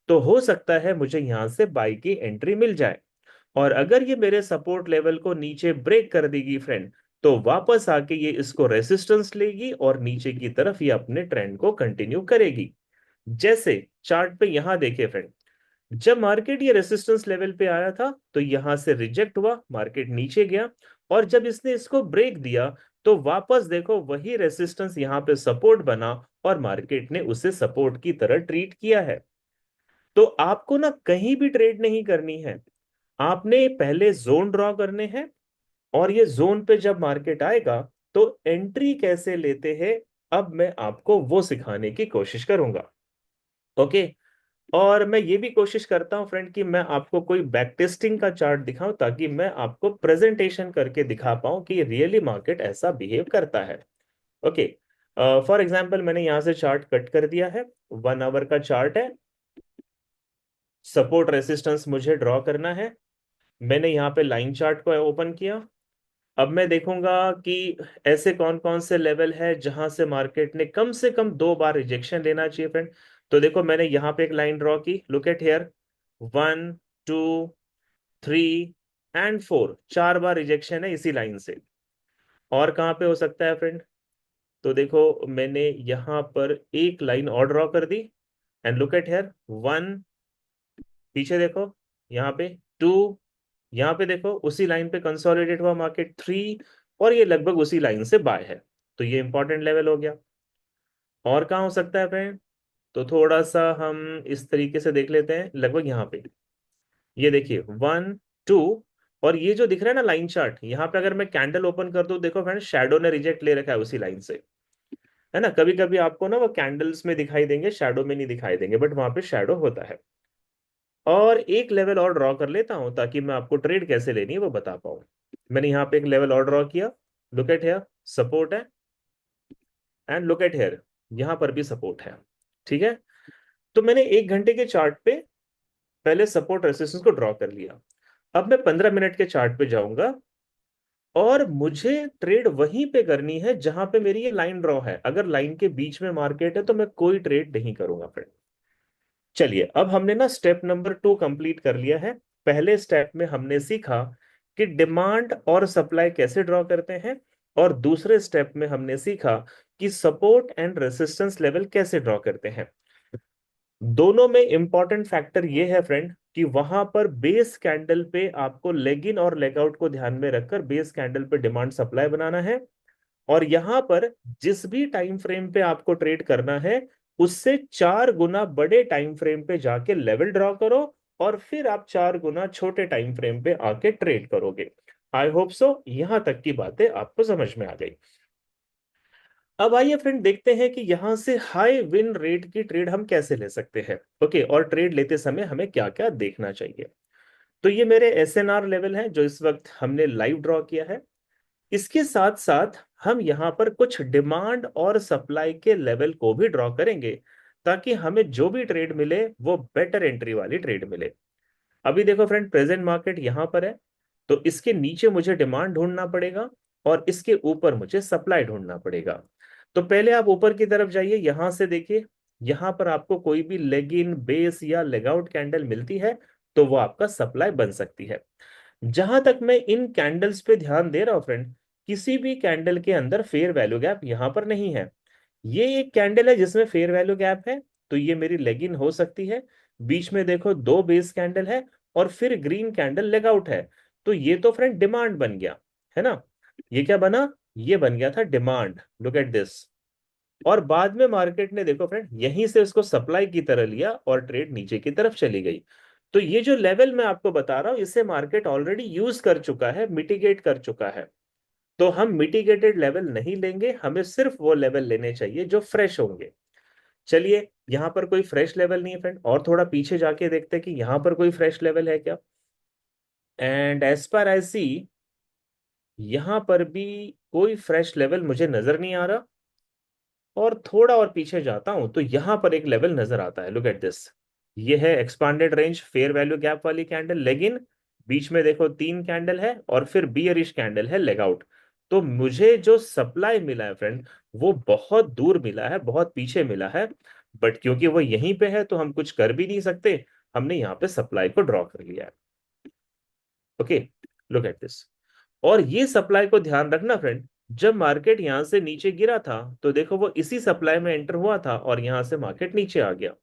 तो हो सकता है मुझे यहां से बाई की एंट्री मिल जाए। और अगर ये मेरे सपोर्ट लेवल को नीचे ब्रेक कर देगी फ्रेंड, तो वापस आके ये इसको रेसिस्टेंस लेगी और नीचे की तरफ ये अपने ट्रेंड को कंटिन्यू करेगी। जैसे चार्ट पे यहां देखे फ्रेंड, जब मार्केट ये रेसिस्टेंस लेवल पे आया था, तो यहां से रिजेक्ट हुआ, मार्केट नीचे गया। और जब इसने इसको ब्रेक दिया, तो वापस देखो वही रेसिस्टेंस यहां पे सपोर्ट बना, और मार्केट ने उसे सपोर्ट की तरह ट्रीट किया है। तो आपको ना कहीं भी ट्रेड नहीं करनी है, आपने पहले जोन ड्रॉ करने हैं। और ये जोन पे जब मार्केट आएगा, तो एंट्री कैसे लेते हैं, अब मैं आपको वो सिखाने की कोशिश करूंगा। ओके। और मैं ये भी कोशिश करता हूं फ्रेंड कि मैं आपको कोई बैक टेस्टिंग का चार्ट दिखाऊं, ताकि मैं आपको प्रेजेंटेशन करके दिखा पाऊं कि रियली मार्केट ऐसा बिहेव करता है। ओके। फॉर एग्जांपल मैंने यहां से चार्ट कट कर दिया है, 1 आवर का चार्ट है। सपोर्ट रेसिस्टेंस मुझे ड्रॉ करना है। मैंने यहाँ पे लाइन चार्ट को ओपन किया। अब मैं देखूंगा कि ऐसे कौन कौन से लेवल है जहां से मार्केट ने कम से कम 2 बार रिजेक्शन लेना चाहिए फ्रेंड। तो देखो मैंने यहाँ पे एक लाइन ड्रॉ की। Look at here. 1 2 3 एंड 4, 4 बार रिजेक्शन है इसी लाइन से। और कहाँ पे हो सकता है फ्रेंड? तो देखो मैंने यहाँ पर एक लाइन और ड्रॉ कर दी। And look at here. 1, पीछे देखो, यहाँ पे 2, यहाँ पे देखो उसी लाइन पे कंसोलिडेट हुआ मार्केट 3, और ये लगभग उसी लाइन से बाय है। तो ये इंपॉर्टेंट लेवल हो गया। और कहाँ हो सकता है फ्रेंड? तो थोड़ा सा हम इस तरीके से देख लेते हैं, लगभग यहाँ पे। ये देखिए 1 2, और ये जो दिख रहा है ना लाइन चार्ट, यहाँ पे अगर मैं कैंडल ओपन कर दूं, देखो फ्रेंड शैडो ने रिजेक्ट ले रखा है उसी लाइन से, है ना। कभी कभी आपको ना वो कैंडल्स में दिखाई देंगे, शैडो में नहीं दिखाई देंगे, बट वहां पे शैडो होता है। और एक लेवल और ड्रॉ कर लेता हूं ताकि मैं आपको ट्रेड कैसे लेनी है वो बता पाऊं। मैंने यहाँ पे एक लेवल और ड्रॉ किया। लुक एट हेयर, सपोर्ट है, एंड लुक एट हेयर, यहाँ पर भी सपोर्ट है। ठीक है। तो मैंने 1 घंटे के चार्ट पे पहले सपोर्ट रेसिस्टेंस को ड्रॉ कर लिया। अब मैं 15 मिनट के चार्ट पे जाऊंगा, और मुझे ट्रेड वहीं पे करनी है जहां पे मेरी ये लाइन ड्रॉ है। अगर लाइन के बीच में मार्केट है तो मैं कोई ट्रेड नहीं करूंगा फ्रेंड। चलिए, अब हमने ना स्टेप नंबर 2 कंप्लीट कर लिया है। पहले स्टेप में हमने सीखा कि डिमांड और सप्लाई कैसे ड्रॉ करते हैं, और दूसरे स्टेप में हमने सीखा कि सपोर्ट एंड रेसिस्टेंस लेवल कैसे ड्रॉ करते हैं। दोनों में इंपॉर्टेंट फैक्टर ये है फ्रेंड कि वहां पर बेस कैंडल पे आपको लेग इन और लेग आउट को ध्यान में रखकर बेस कैंडल पे डिमांड सप्लाई बनाना है। और यहां पर जिस भी टाइम फ्रेम पे आपको ट्रेड करना है, उससे 4 गुना बड़े टाइम फ्रेम पे जाके लेवल ड्रॉ करो, और फिर आप 4 गुना छोटे टाइम फ्रेम पे आके ट्रेड करोगे। आई होप सो यहां तक की बातें आपको समझ में आ गई। अब आइए फ्रेंड देखते हैं कि यहां से हाई विन रेट की ट्रेड हम कैसे ले सकते हैं। ओके, और ट्रेड लेते समय हमें क्या क्या देखना चाहिए। तो ये मेरे एसएनआर लेवल है जो इस वक्त हमने लाइव ड्रॉ किया है। इसके साथ साथ हम यहाँ पर कुछ डिमांड और सप्लाई के लेवल को भी ड्रॉ करेंगे, ताकि हमें जो भी ट्रेड मिले वो बेटर एंट्री वाली ट्रेड मिले। अभी देखो फ्रेंड, प्रेजेंट मार्केट यहाँ पर है, तो इसके नीचे मुझे डिमांड ढूंढना पड़ेगा, और इसके ऊपर मुझे सप्लाई ढूंढना पड़ेगा। तो पहले आप ऊपर की तरफ जाइए, यहां से देखिए, यहां पर आपको कोई भी लेग इन, बेस या लेग आउट कैंडल मिलती है तो वो आपका सप्लाई बन सकती है। जहां तक मैं इन कैंडल्स पे ध्यान दे रहा हूं फ्रेंड, किसी भी कैंडल के अंदर फेयर वैल्यू गैप यहां पर नहीं है। ये एक कैंडल है जिसमें फेयर वैल्यू गैप है, तो ये मेरी लेग इन हो सकती है। बीच में देखो 2 बेस कैंडल है, और फिर ग्रीन कैंडल लेग आउट है। तो ये तो फ्रेंड डिमांड बन गया, है ना। ये क्या बना? ये बन गया था डिमांड। Look at this. और बाद में मार्केट ने देखो फ्रेंड यहीं से उसको सप्लाई की तरह लिया, और ट्रेड नीचे की तरफ चली गई। तो ये जो लेवल मैं आपको बता रहा हूं, इसे मार्केट ऑलरेडी यूज कर चुका है, मिटिगेट कर चुका है। तो हम मिटिगेटेड लेवल नहीं लेंगे, हमें सिर्फ वो लेवल लेने चाहिए जो फ्रेश होंगे। चलिए, यहां पर कोई फ्रेश लेवल नहीं है फ्रेंड, और थोड़ा पीछे जाके देखते हैं कि यहां पर कोई फ्रेश लेवल है क्या। एंड एज पर आई सी, यहां पर भी कोई फ्रेश लेवल मुझे नजर नहीं आ रहा। और थोड़ा और पीछे जाता हूं तो यहां पर एक लेवल नजर आता है। Look at this. ये है expanded range fair value gap वाली कैंडल, लेकिन बीच में देखो 3 कैंडल है, और फिर बियरिश कैंडल है लेग आउट। तो मुझे जो सप्लाई मिला है फ्रेंड, वो बहुत दूर मिला है, बहुत पीछे मिला है। बट क्योंकि वो यहीं पे है तो हम कुछ कर भी नहीं सकते, हमने यहाँ पे सप्लाई को ड्रॉ कर लिया है। Okay, look at this. और ये सप्लाई को ध्यान रखना फ्रेंड, जब मार्केट यहां से नीचे गिरा था तो देखो वो इसी सप्लाई में एंटर हुआ था, और यहां से मार्केट नीचे आ गया।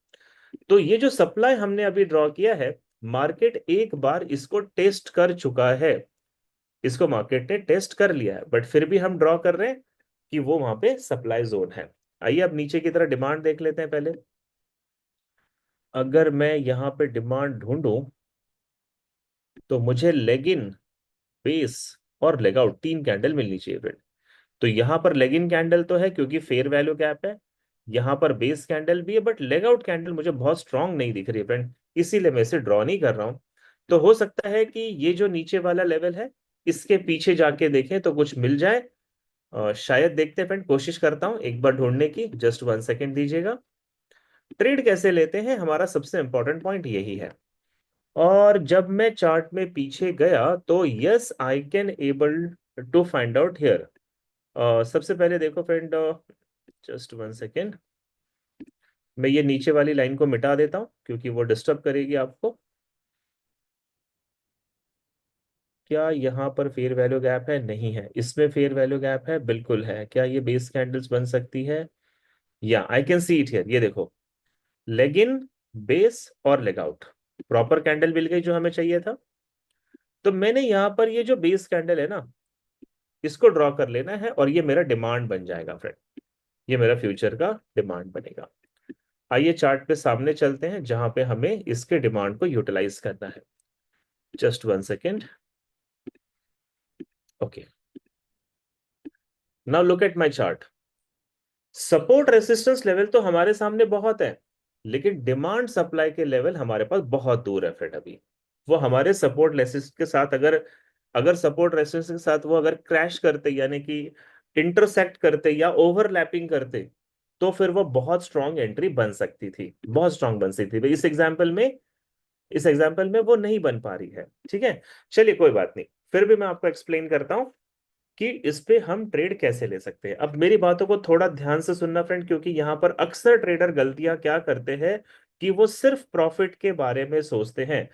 तो ये जो सप्लाई हमने अभी ड्रॉ किया है, मार्केट एक बार इसको टेस्ट कर चुका है। इसको मार्केट ने टेस्ट कर लिया है, बट फिर भी हम ड्रॉ कर रहे हैं कि वो वहां पे सप्लाई जोन है। आइए अब नीचे की तरह डिमांड देख लेते हैं पहले। अगर मैं यहाँ पे डिमांड ढूंढूं, तो मुझे लेग इन, बेस और लेग आउट 3 कैंडल मिलनी चाहिए फ्रेंड। तो यहां पर लेग इन कैंडल तो है क्योंकि फेयर वैल्यू गैप है। यहां पर बेस कैंडल भी है, बट लेग आउट कैंडल मुझे बहुत स्ट्रांग नहीं दिख रही है फ्रेंड, इसीलिए मैं इसे ड्रॉ नहीं कर रहा हूं। तो हो सकता है कि ये जो नीचे वाला लेवल है, इसके पीछे जाके देखें तो कुछ मिल जाए। शायद देखते हैं फ्रेंड, कोशिश करता हूं एक बार ढूंढने की, जस्ट 1 सेकेंड दीजिएगा। ट्रेड कैसे लेते हैं, हमारा सबसे इंपॉर्टेंट पॉइंट यही है। और जब मैं चार्ट में पीछे गया तो yes I can able to find out here. सबसे पहले देखो फ्रेंड, जस्ट 1 सेकेंड, मैं ये नीचे वाली लाइन को मिटा देता हूं क्योंकि वो डिस्टर्ब करेगी आपको। क्या यहाँ पर फेयर वैल्यू गैप है? नहीं है। इसमें फेयर वैल्यू गैप है? बिल्कुल है। क्या ये बेस कैंडल्स बन सकती है? या I can see it here. ये देखो, लेग इन, बेस और लेग आउट, प्रॉपर कैंडल मिल गई जो हमें चाहिए था। तो मैंने यहां पर ये जो बेस कैंडल है ना, इसको ड्रॉ कर लेना है और ये मेरा डिमांड बन जाएगा फ्रेंड, ये मेरा फ्यूचर का डिमांड बनेगा। आइए चार्ट पे सामने चलते हैं जहां पे हमें इसके डिमांड को यूटिलाइज करना है। Just 1 second. Okay, now look at my chart. Support resistance level तो हमारे सामने बहुत है, लेकिन डिमांड सप्लाई के लेवल हमारे पास बहुत दूर है फ्रेंड। अभी वो हमारे सपोर्ट रेसिस्टेंस के साथ, अगर अगर सपोर्ट रेसिस्टेंस के साथ वो अगर क्रैश करते, यानी कि इंटरसेक्ट करते या ओवरलैपिंग करते, तो फिर वो बहुत स्ट्रांग एंट्री बन सकती थी, बहुत स्ट्रांग बन सकती थी। इस एग्जाम्पल में वो नहीं बन पा रही है। ठीक है, चलिए कोई बात नहीं, फिर भी मैं आपको एक्सप्लेन करता हूं कि इस पे हम ट्रेड कैसे ले सकते हैं। अब मेरी बातों को थोड़ा ध्यान से सुनना फ्रेंड, क्योंकि यहां पर अक्सर ट्रेडर गलतियां क्या करते हैं कि वो सिर्फ प्रॉफिट के बारे में सोचते हैं।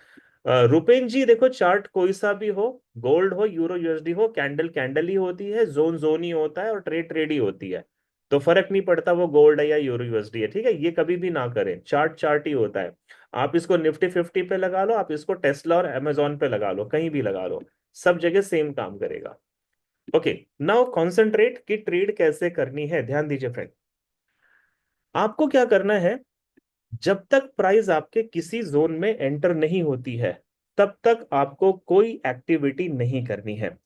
रुपेन जी देखो, चार्ट कोई सा भी हो, गोल्ड हो, यूरो यूएसडी हो, कैंडल कैंडल ही होती है, जोन जोन ही होता है और ट्रेड ट्रेड ही होती है। तो फर्क नहीं पड़ता वो गोल्ड है या यूरो यूएसडी है। ठीक है, ये कभी भी ना करें, चार्ट चार्ट ही होता है। आप इसको निफ्टी 50 पे लगा लो, आप इसको टेस्ला और अमेजोन पे लगा लो, कहीं भी लगा लो, सब जगह सेम काम करेगा। ओके, नाउ कॉन्सेंट्रेट कि ट्रेड कैसे करनी है। ध्यान दीजिए फ्रेंड, आपको क्या करना है, जब तक प्राइस आपके किसी जोन में एंटर नहीं होती है, तब तक आपको कोई एक्टिविटी नहीं करनी है।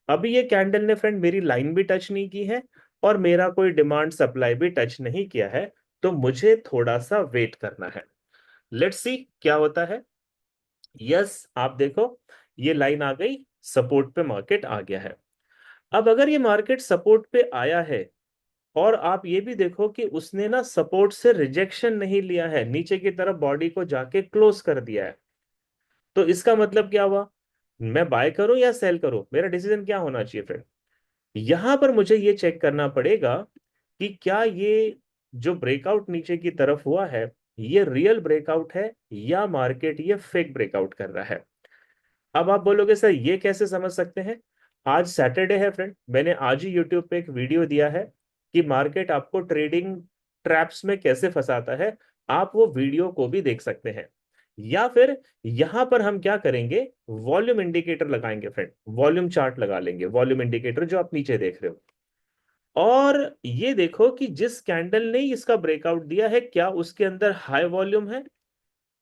अभी ये कैंडल ने फ्रेंड मेरी लाइन भी टच नहीं की है और मेरा कोई डिमांड सप्लाई भी टच नहीं किया है, तो मुझे थोड़ा सा वेट करना है। लेट्स सी क्या होता है। यस, आप देखो, ये लाइन आ गई, सपोर्ट पे मार्केट आ गया है। अब अगर ये मार्केट सपोर्ट पे आया है और आप ये भी देखो कि उसने ना सपोर्ट से रिजेक्शन नहीं लिया है, नीचे की तरफ बॉडी को जाके क्लोज कर दिया है, तो इसका मतलब क्या हुआ, मैं बाय करूं या सेल करूं, मेरा डिसीजन क्या होना चाहिए फ्रेंड। यहां पर मुझे ये चेक करना पड़ेगा कि क्या ये जो ब्रेकआउट नीचे की तरफ हुआ है, ये रियल ब्रेकआउट है या मार्केट ये फेक ब्रेकआउट कर रहा है। अब आप बोलोगे सर ये कैसे समझ सकते हैं। आज सैटरडे है फ्रेंड, मैंने आज ही यूट्यूब पे एक वीडियो दिया है कि मार्केट आपको ट्रेडिंग ट्रैप्स में कैसे फंसाता है। आप वो वीडियो को भी देख सकते हैं, या फिर यहां पर हम क्या करेंगे, वॉल्यूम इंडिकेटर लगाएंगे फ्रेंड, वॉल्यूम चार्ट लगा लेंगे, वॉल्यूम इंडिकेटर जो आप नीचे देख रहे हो। और ये देखो कि जिस कैंडल ने इसका ब्रेकआउट दिया है, क्या उसके अंदर हाई वॉल्यूम है।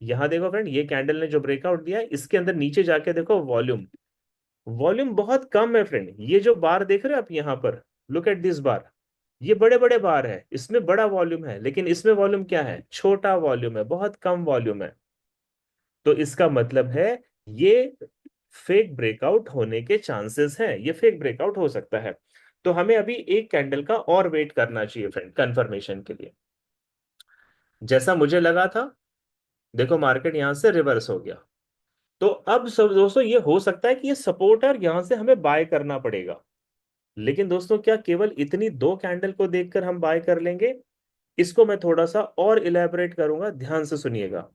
यहां देखो फ्रेंड, ये कैंडल ने जो ब्रेकआउट दिया है, इसके अंदर नीचे जाके देखो वॉल्यूम, वॉल्यूम बहुत कम है फ्रेंड। ये जो बार देख रहे हो आप यहां पर, लुक एट दिस बार, ये बड़े बड़े बार है, इसमें बड़ा वॉल्यूम है, लेकिन इसमें वॉल्यूम क्या है, छोटा वॉल्यूम है, बहुत कम वॉल्यूम है। तो इसका मतलब है ये फेक ब्रेकआउट होने के चांसेस हैं, ये फेक ब्रेकआउट हो सकता है। तो हमें अभी एक कैंडल का और वेट करना चाहिए फ्रेंड, कंफर्मेशन के लिए। जैसा मुझे लगा था, देखो मार्केट यहां से रिवर्स हो गया, तो अब सब दोस्तों ये हो सकता है कि ये सपोर्ट है और यहां से हमें बाय करना पड़ेगा। लेकिन दोस्तों क्या केवल इतनी दो कैंडल को देखकर हम बाय कर लेंगे, इसको मैं थोड़ा सा और इलेबोरेट करूंगा, ध्यान से सुनिएगा।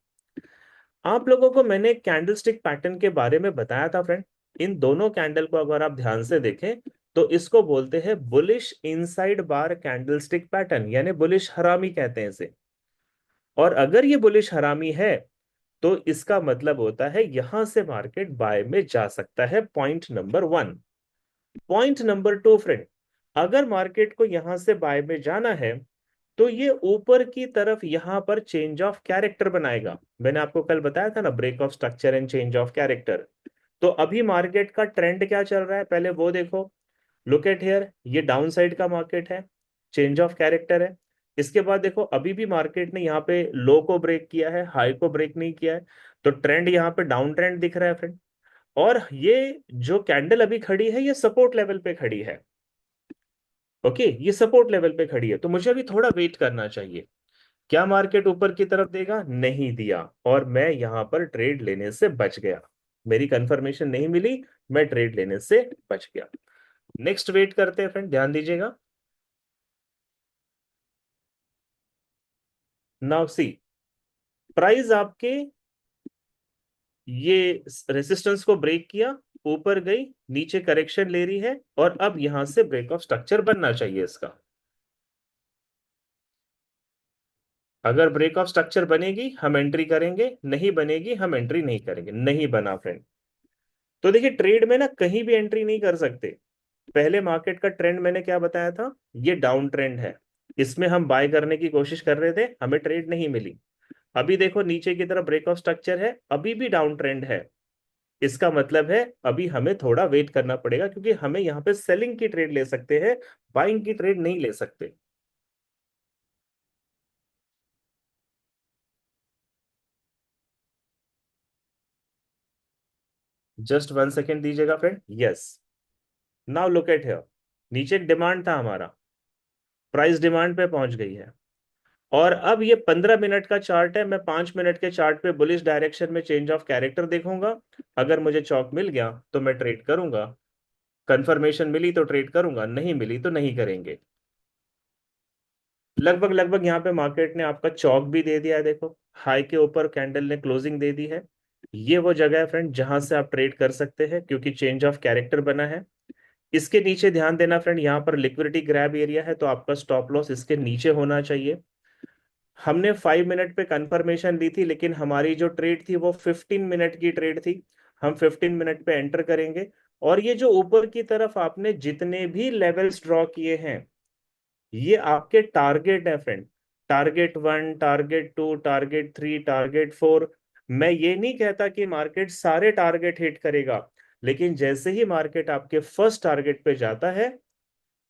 आप लोगों को मैंने कैंडलस्टिक पैटर्न के बारे में बताया था फ्रेंड। इन दोनों कैंडल को अगर आप ध्यान से देखें, तो इसको बोलते हैं बुलिश इनसाइड बार कैंडलस्टिक पैटर्न, यानी बुलिश हरामी कहते हैं इसे। और अगर ये बुलिश हरामी है, तो इसका मतलब होता है यहां से मार्केट बाय में जा सकता है, point number 1। Point number 2 friend, अगर मार्केट को यहां से बाय में जाना है, तो ये ऊपर की तरफ यहां पर चेंज ऑफ कैरेक्टर बनाएगा। मैंने आपको कल बताया था ना, break of structure and change of character. तो अभी मार्केट का ट्रेंड क्या चल रहा है, पहले वो देखो। लुक एट हियर, ये डाउन साइड का मार्केट है, चेंज ऑफ कैरेक्टर है। इसके बाद देखो, अभी भी मार्केट ने यहाँ पे लो को ब्रेक किया है, हाई को ब्रेक नहीं किया है, तो ट्रेंड यहाँ पे डाउन ट्रेंड दिख रहा है फ्रेंड। और ये जो कैंडल अभी खड़ी है, ये सपोर्ट लेवल पे खड़ी है। ओके, ये सपोर्ट लेवल पे खड़ी है, तो मुझे अभी थोड़ा वेट करना चाहिए। क्या मार्केट ऊपर की तरफ देगा, नहीं दिया, और मैं यहां पर ट्रेड लेने से बच गया, मेरी कंफर्मेशन नहीं मिली, मैं ट्रेड लेने से बच गया। नेक्स्ट वेट करते हैं फ्रेंड, ध्यान दीजिएगा। नाउ सी, प्राइस आपके ये रेसिस्टेंस को ब्रेक किया, ऊपर गई, नीचे करेक्शन ले रही है, और अब यहां से ब्रेक ऑफ स्ट्रक्चर बनना चाहिए इसका। अगर ब्रेक ऑफ स्ट्रक्चर बनेगी हम एंट्री करेंगे, नहीं बनेगी हम एंट्री नहीं करेंगे। नहीं बना फ्रेंड, तो देखिए ट्रेड में ना कहीं भी एंट्री नहीं कर सकते। पहले मार्केट का ट्रेंड मैंने क्या बताया था, ये डाउन ट्रेंड है, इसमें हम बाय करने की कोशिश कर रहे थे, हमें ट्रेड नहीं मिली। अभी देखो नीचे की तरफ ब्रेक ऑफ स्ट्रक्चर है, अभी भी डाउन ट्रेंड है। इसका मतलब है अभी हमें थोड़ा वेट करना पड़ेगा, क्योंकि हमें यहाँ पे सेलिंग की ट्रेड ले सकते हैं, बाइंग की ट्रेड नहीं ले सकते। जस्ट 1 सेकेंड दीजिएगा friend. Yes, now look at here. नीचे एक डिमांड था हमारा, प्राइस डिमांड पे पहुंच गई है। और अब ये 15 मिनट का चार्ट है, मैं 5 मिनट के चार्ट पे बुलिश डायरेक्शन में चेंज ऑफ कैरेक्टर देखूंगा। अगर मुझे चौक मिल गया तो मैं ट्रेड करूंगा, कंफर्मेशन मिली तो ट्रेड करूंगा, नहीं मिली तो नहीं करेंगे। लगभग लगभग यहाँ पे मार्केट ने आपका चौक भी दे दिया है, देखो हाई के ऊपर कैंडल ने क्लोजिंग दे दी है। ये वो जगह है फ्रेंड जहां से आप ट्रेड कर सकते हैं, क्योंकि चेंज ऑफ कैरेक्टर बना है। इसके नीचे ध्यान देना फ्रेंड, यहाँ पर लिक्विडिटी ग्रैब एरिया है, तो आपका स्टॉप लॉस इसके नीचे होना चाहिए। हमने 5 मिनट पे कंफर्मेशन ली थी, लेकिन हमारी जो ट्रेड थी वो 15 मिनट की ट्रेड थी। हम 15 मिनट पे एंटर करेंगे। और ये जो ऊपर की तरफ आपने जितने भी लेवल्स ड्रॉ किए हैं, ये आपके टारगेट है friend. Target 1, target 2, target 3, target 4। मैं ये नहीं कहता कि मार्केट सारे टारगेट हिट करेगा, लेकिन जैसे ही मार्केट आपके फर्स्ट टारगेट पे जाता है,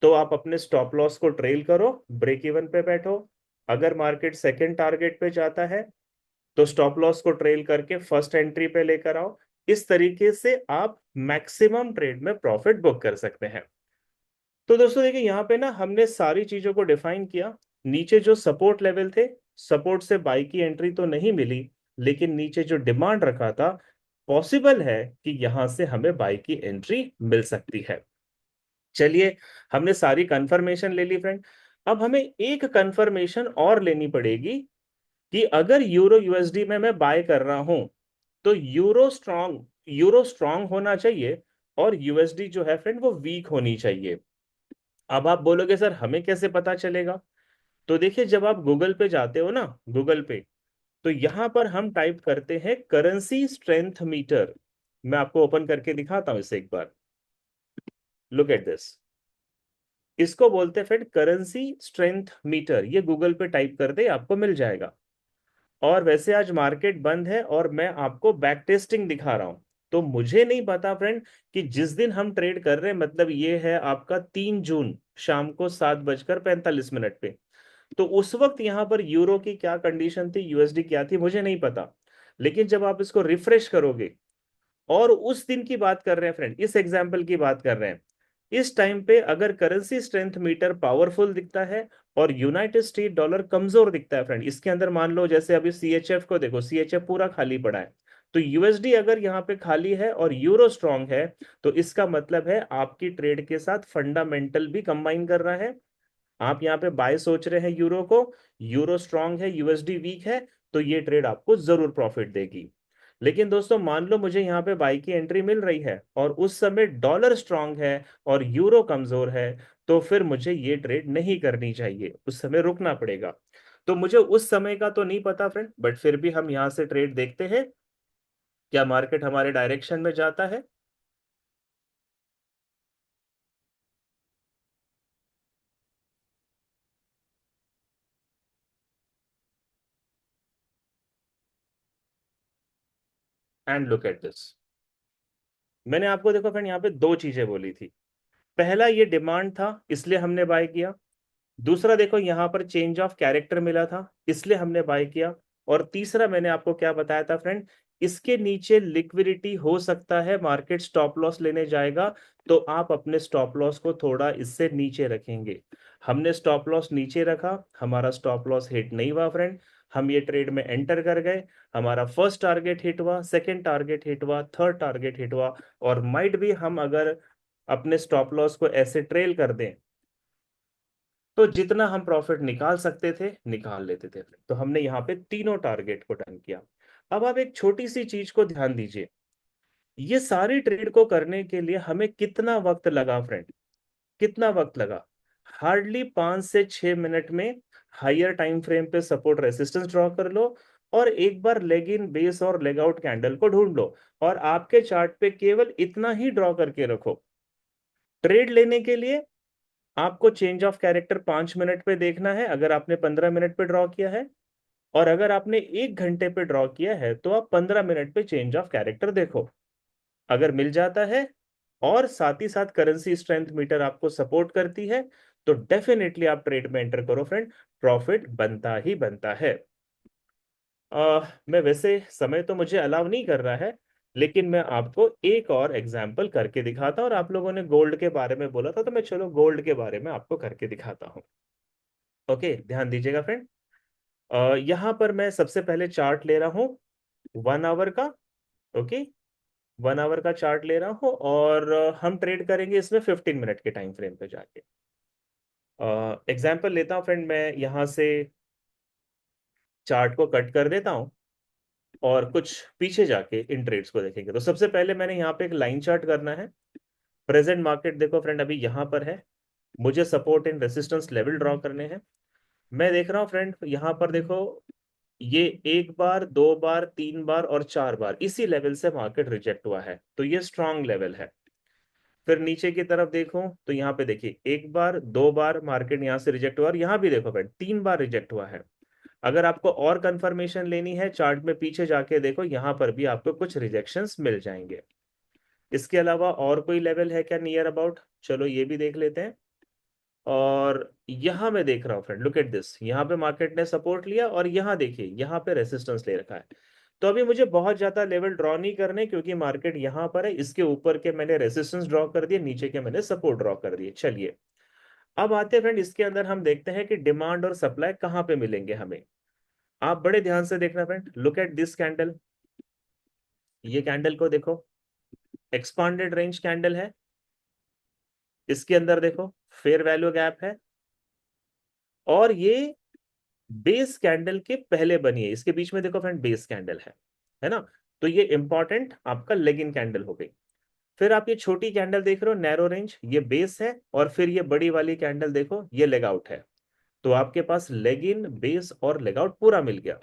तो आप अपने स्टॉप लॉस को ट्रेल करो, ब्रेक इवन पे बैठो। अगर मार्केट सेकंड टारगेट पे जाता है, तो स्टॉप लॉस को ट्रेल करके फर्स्ट एंट्री पे लेकर आओ। इस तरीके से आप मैक्सिमम ट्रेड में प्रॉफिट बुक कर सकते हैं। तो दोस्तों देखिए यहाँ पे ना हमने सारी चीजों को डिफाइन किया। नीचे जो सपोर्ट लेवल थे, सपोर्ट से बाई की एंट्री तो नहीं मिली, लेकिन नीचे जो डिमांड रखा था, पॉसिबल है कि यहां से हमें बाई की एंट्री मिल सकती है। चलिए, हमने सारी कंफर्मेशन ले ली फ्रेंड। अब हमें एक कंफर्मेशन और लेनी पड़ेगी कि अगर यूरो यूएसडी में मैं बाय कर रहा हूं, तो यूरो स्ट्रांग होना चाहिए, और यूएसडी जो है फ्रेंड वो वीक होनी चाहिए। अब आप बोलोगे सर हमें कैसे पता चलेगा? तो देखिए, जब आप गूगल पे जाते हो ना, गूगल पे, तो यहां पर हम टाइप करते हैं करेंसी स्ट्रेंथ मीटर। मैं आपको ओपन करके दिखाता हूं इसे एक बार। Look at this. इसको बोलते हैं फ्रेंड करेंसी स्ट्रेंथ मीटर। ये गूगल पे टाइप कर दे, आपको मिल जाएगा। और वैसे आज मार्केट बंद है और मैं आपको बैक टेस्टिंग दिखा रहा हूं। तो मुझे नहीं पता फ्रेंड कि जिस दिन हम ट्रेड कर रहे हैं, मतलब ये है आपका 3 जून, शाम को 7:45 पे, तो उस वक्त यहां पर यूरो की क्या कंडीशन थी, यूएसडी क्या थी, मुझे नहीं पता। लेकिन जब आप इसको रिफ्रेश करोगे, और उस दिन की बात कर रहे हैं फ्रेंड, इस एग्जाम्पल की बात कर रहे हैं, इस टाइम पे अगर करेंसी स्ट्रेंथ मीटर पावरफुल दिखता है और यूनाइटेड स्टेट डॉलर कमजोर दिखता है फ्रेंड, इसके अंदर मान लो जैसे अभी सीएचएफ को देखो, सीएचएफ पूरा खाली पड़ा है, तो यूएसडी अगर यहाँ पे खाली है और यूरो स्ट्रांग है, तो इसका मतलब है आपकी ट्रेड के साथ फंडामेंटल भी कंबाइन कर रहा है। आप यहाँ पे बाय सोच रहे हैं यूरो को, यूरो स्ट्रांग है, यूएसडी वीक है, तो ये ट्रेड आपको जरूर प्रॉफिट देगी। लेकिन दोस्तों मान लो मुझे यहाँ पे बाई की एंट्री मिल रही है और उस समय डॉलर स्ट्रांग है और यूरो कमजोर है, तो फिर मुझे ये ट्रेड नहीं करनी चाहिए, उस समय रुकना पड़ेगा। तो मुझे उस समय का तो नहीं पता फ्रेंड, बट फिर भी हम यहाँ से ट्रेड देखते हैं, क्या मार्केट हमारे डायरेक्शन में जाता है। And look at this. मैंने आपको देखो फ्रेंड यहाँ पे दो चीजें बोली थी। पहला, ये डिमांड था इसलिए हमने बाय किया। दूसरा देखो, यहां पर चेंज ऑफ कैरेक्टर मिला था इसलिए हमने बाय किया। और तीसरा मैंने आपको क्या बताया था फ्रेंड, इसके नीचे लिक्विडिटी हो सकता है, मार्केट स्टॉप लॉस लेने जाएगा, तो आप अपने स्टॉप लॉस को थोड़ा इससे नीचे रखेंगे। हमने स्टॉप लॉस नीचे रखा, हमारा स्टॉप लॉस हिट नहीं हुआ फ्रेंड। हम ये ट्रेड में एंटर कर गए, हमारा फर्स्ट टारगेट हिट हुआ, सेकंड टारगेट हिट हुआ, थर्ड टारगेट हिट हुआ। और माइट भी हम अगर अपने स्टॉप लॉस को ऐसे ट्रेल कर दें, तो जितना हम प्रॉफिट निकाल सकते थे निकाल लेते थे। तो हमने यहाँ पे तीनों टारगेट को डन किया। अब आप एक छोटी सी चीज को ध्यान दीजिए, ये सारी ट्रेड को करने के लिए हमें कितना वक्त लगा फ्रेंड, कितना वक्त लगा? हार्डली 5 से 6 मिनट में हायर टाइम फ्रेम पे सपोर्ट रेसिस्टेंस ड्रॉ कर लो, और एक बार लेग इन बेस और लेग आउट कैंडल को ढूंढ लो और आपके चार्ट पे केवल इतना ही ड्रॉ करके रखो। ट्रेड लेने के लिए आपको चेंज ऑफ कैरेक्टर 5 मिनट पे देखना है अगर आपने 15 मिनट पे ड्रॉ किया है, और अगर आपने 1 घंटे पे ड्रॉ किया है तो आप 15 मिनट पे चेंज ऑफ कैरेक्टर देखो। अगर मिल जाता है और साथ ही साथ करेंसी स्ट्रेंथ मीटर आपको सपोर्ट करती है तो डेफिनेटली आप ट्रेड में एंटर करो फ्रेंड, प्रॉफिट बनता ही बनता है। मैं वैसे समय तो मुझे अलाउ नहीं कर रहा है, लेकिन मैं आपको एक और एग्जाम्पल करके दिखाता हूं। और आप लोगों ने गोल्ड के बारे में बोला था तो मैं चलो गोल्ड के बारे में आपको करके दिखाता हूं। ओके, ध्यान दीजिएगा फ्रेंड। यहां पर मैं सबसे पहले चार्ट ले रहा हूं 1 आवर का। ओके, 1 आवर का चार्ट ले रहा हूं और हम ट्रेड करेंगे इसमें 15 मिनट के टाइम फ्रेम पे जाके। एग्जाम्पल लेता हूं फ्रेंड, मैं यहां से चार्ट को कट कर देता हूं और कुछ पीछे जाके इन ट्रेड्स को देखेंगे। तो सबसे पहले मैंने यहाँ पे एक लाइन चार्ट करना है। प्रेजेंट मार्केट देखो फ्रेंड अभी यहाँ पर है, मुझे support and resistance level draw करने हैं। मैं देख रहा हूँ फ्रेंड यहाँ पर देखो, ये 1 बार 2 बार 3 बार और 4 बार इसी लेवल से मार्केट रिजेक्ट हुआ है, तो ये स्ट्रांग लेवल है। फिर नीचे की तरफ देखो तो यहाँ पे देखिए 1 बार 2 बार मार्केट यहाँ से रिजेक्ट हुआ और यहाँ भी देखो फ्रेंड 3 बार रिजेक्ट हुआ है। अगर आपको और कंफर्मेशन लेनी है चार्ट में पीछे जाके देखो, यहाँ पर भी आपको कुछ रिजेक्शंस मिल जाएंगे। इसके अलावा और कोई लेवल है क्या नियर अबाउट, चलो ये भी देख लेते हैं। और यहां मैं देख रहा हूं फ्रेंड, लुक एट दिस, यहाँ पे मार्केट ने सपोर्ट लिया और यहाँ देखिए यहाँ पे रेसिस्टेंस ले रखा है। तो अभी मुझे बहुत ज्यादा लेवल ड्रॉ नहीं करने क्योंकि मार्केट यहाँ पर है, इसके ऊपर के मैंने रेसिस्टेंस ड्रॉ कर दिए, नीचे के मैंने सपोर्ट ड्रॉ कर दिए। चलिए अब आते हैं फ्रेंड इसके अंदर, हम देखते हैं कि डिमांड और सप्लाई कहाँ पे मिलेंगे हमें। आप बड़े ध्यान से देखना friend, look at this candle, ये कैंडल को देखो, एक्सपांडेड रेंज कैंडल है। इसके अंदर देखो फेयर वैल्यू गैप है और ये बेस कैंडल के पहले बनी है, इसके बीच में देखो फ्रेंड बेस कैंडल है ना। तो ये इंपॉर्टेंट आपका लेग इन कैंडल हो गई। फिर आप ये छोटी कैंडल देख रहे हो नैरो रेंज, ये बेस है, और फिर ये बड़ी वाली कैंडल देखो ये लेग आउट है। तो आपके पास लेग इन बेस और लेग आउट पूरा मिल गया।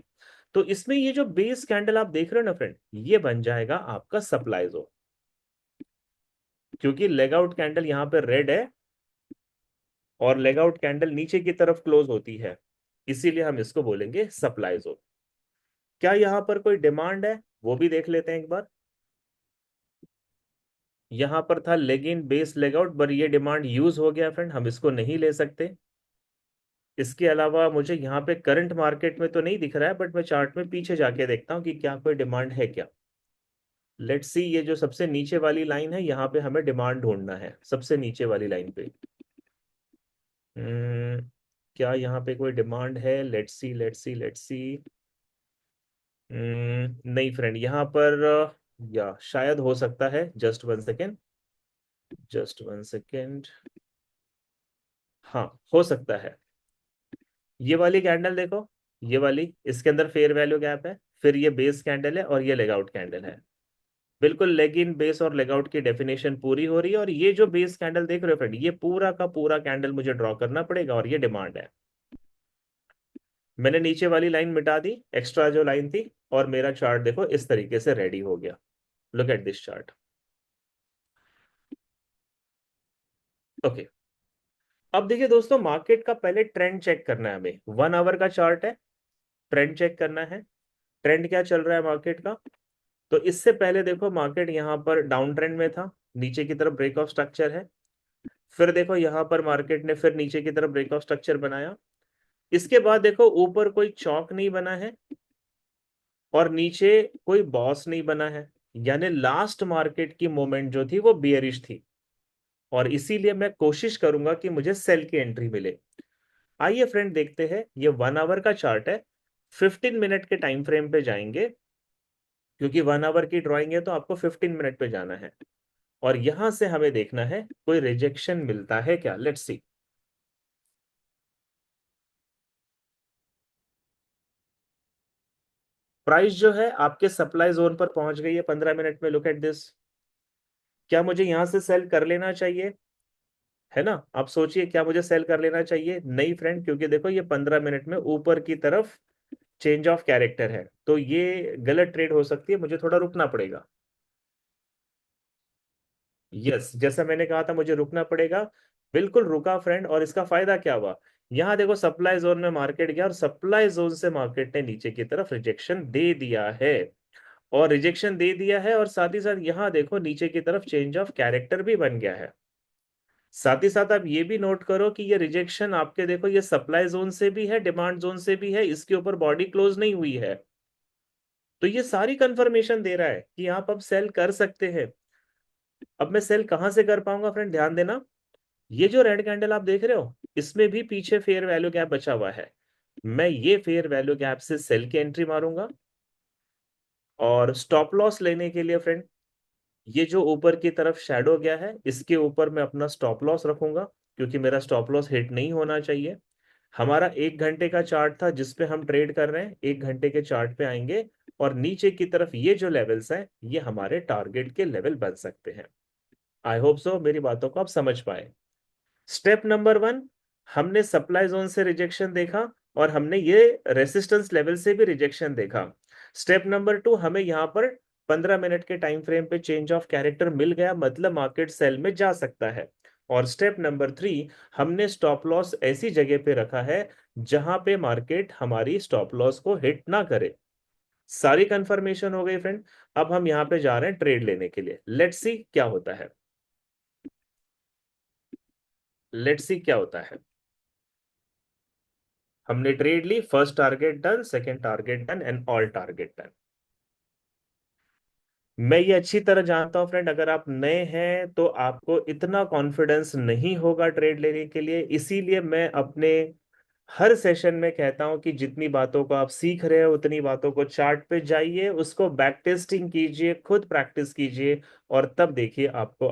तो इसमें ये जो बेस कैंडल आप देख रहे हो ना फ्रेंड, ये बन जाएगा आपका सप्लाई जोन, क्योंकि लेग आउट कैंडल यहाँ पे रेड है और लेग आउट कैंडल नीचे की तरफ क्लोज होती है, इसीलिए हम इसको बोलेंगे सप्लाई जोन। क्या यहाँ पर कोई डिमांड है वो भी देख लेते हैं एक बार। यहां पर था leg in base leg out, पर ये डिमांड यूज हो गया फ्रेंड, हम इसको नहीं ले सकते। इसके अलावा मुझे यहाँ पे करंट मार्केट में तो नहीं दिख रहा है, बट मैं चार्ट में पीछे जाके देखता हूँ कि क्या कोई डिमांड है क्या। लेट्स सी, ये जो सबसे नीचे वाली लाइन है यहाँ पे हमें डिमांड ढूंढना है, सबसे नीचे वाली लाइन पे। हम्म, क्या यहाँ पे कोई डिमांड है, let's see let's see let's see. नहीं फ्रेंड यहाँ पर या शायद हो सकता है, just one second, just one second. हाँ, हो सकता है। ये वाली कैंडल देखो, ये वाली, इसके अंदर फेयर वैल्यू गैप है, फिर ये बेस कैंडल है और ये लेग आउट कैंडल है। बिल्कुल लेग इन बेस और लेग आउट की डेफिनेशन पूरी हो रही है। और ये जो बेस कैंडल देख रहे हो फ्रेंड, ये पूरा का पूरा कैंडल मुझे ड्रॉ करना पड़ेगा और ये डिमांड है। मैंने नीचे वाली लाइन मिटा दी, एक्स्ट्रा जो लाइन थी, और मेरा चार्ट देखो इस तरीके से रेडी हो गया। Look at this chart. Okay, अब देखिए दोस्तों, मार्केट का पहले ट्रेंड चेक करना है हमें। 1 आवर का चार्ट है, ट्रेंड चेक करना है, ट्रेंड क्या चल रहा है मार्केट का। तो इससे पहले देखो मार्केट यहाँ पर डाउन ट्रेंड में था, नीचे की तरफ ब्रेक ऑफ स्ट्रक्चर है। फिर देखो यहाँ पर मार्केट ने फिर नीचे की तरफ ब्रेक ऑफ स्ट्रक्चर बनाया। इसके बाद देखो ऊपर कोई चौक नहीं बना है और नीचे कोई बॉस नहीं बना है, यानी लास्ट मार्केट की मोमेंट जो थी वो बियरिश थी, और इसीलिए मैं कोशिश करूंगा कि मुझे सेल की एंट्री मिले। आइए फ्रेंड देखते हैं, ये 1 आवर का चार्ट है, 15 मिनट के टाइम फ्रेम पे जाएंगे, क्योंकि 1 आवर की ड्राइंग है तो आपको 15 मिनट पे जाना है। और यहां से हमें देखना है कोई रिजेक्शन मिलता है क्या, लेट्स सी। प्राइस जो है आपके सप्लाई जोन पर पहुंच गई है 15 मिनट में, लुक एट दिस। क्या मुझे यहां से सेल कर लेना चाहिए, है ना। आप सोचिए क्या मुझे सेल कर लेना चाहिए, नहीं फ्रेंड, क्योंकि देखो ये 15 मिनट में ऊपर की तरफ चेंज ऑफ कैरेक्टर है, तो ये गलत ट्रेड हो सकती है, मुझे थोड़ा रुकना पड़ेगा। यस, जैसा मैंने कहा था मुझे रुकना पड़ेगा। बिल्कुल रुका फ्रेंड, और इसका फायदा क्या हुआ? यहाँ देखो सप्लाई जोन में मार्केट गया और सप्लाई जोन से मार्केट ने नीचे की तरफ रिजेक्शन दे दिया है। और रिजेक्शन दे दिया है और साथ ही साथ यहाँ देखो नीचे की तरफ चेंज ऑफ कैरेक्टर भी बन गया है। साथ ही साथ आप ये भी नोट करो कि ये रिजेक्शन आपके देखो ये सप्लाई जोन से भी है, डिमांड जोन से भी है, इसके ऊपर बॉडी क्लोज नहीं हुई है। तो ये सारी कंफर्मेशन दे रहा है कि आप अब सेल कर सकते हैं। अब मैं सेल कहां से कर पाऊंगा फ्रेंड, ध्यान देना। ये जो रेड कैंडल आप देख रहे हो, इसमें भी पीछे फेयर वैल्यू गैप बचा हुआ है। मैं ये फेयर वैल्यू गैप से सेल की एंट्री मारूंगा। और स्टॉप लॉस लेने के लिए फ्रेंड, ये जो ऊपर की तरफ शैडो गया है इसके ऊपर मैं अपना स्टॉप लॉस रखूंगा, क्योंकि मेरा स्टॉप लॉस हिट नहीं होना चाहिए। हमारा 1 घंटे का चार्ट था जिसपे हम ट्रेड कर रहे हैं, 1 घंटे के चार्ट पे आएंगे और नीचे की तरफ ये जो लेवल्स हैं ये हमारे टारगेट के लेवल बन सकते हैं। आई होप सो मेरी बातों को आप समझ पाए। स्टेप नंबर 1, हमने सप्लाई जोन से रिजेक्शन देखा और हमने ये रेसिस्टेंस लेवल से भी रिजेक्शन देखा। स्टेप नंबर 2, हमें यहाँ पर 15 मिनट के टाइम फ्रेम पे चेंज ऑफ कैरेक्टर मिल गया, मतलब मार्केट सेल में जा सकता है। और स्टेप नंबर 3, हमने स्टॉप लॉस ऐसी जगह पे रखा है जहां पे मार्केट हमारी स्टॉप लॉस को हिट ना करे। सारी कंफर्मेशन हो गई फ्रेंड। अब हम यहाँ पे जा रहे हैं ट्रेड लेने के लिए, लेट्स सी क्या होता है। लेट्स सी क्या होता है। हमने ट्रेड ली, first target done, second target done and all target done. मैं ये अच्छी तरह जानता हूं फ्रेंड, अगर आप नए हैं तो आपको इतना कॉन्फिडेंस नहीं होगा ट्रेड लेने के लिए, इसीलिए मैं अपने हर सेशन में कहता हूं कि जितनी बातों को आप सीख रहे हो उतनी बातों को चार्ट पे जाइए, उसको बैक टेस्टिंग कीजिए, खुद प्रैक्टिस कीजिए और तब देखिए आपको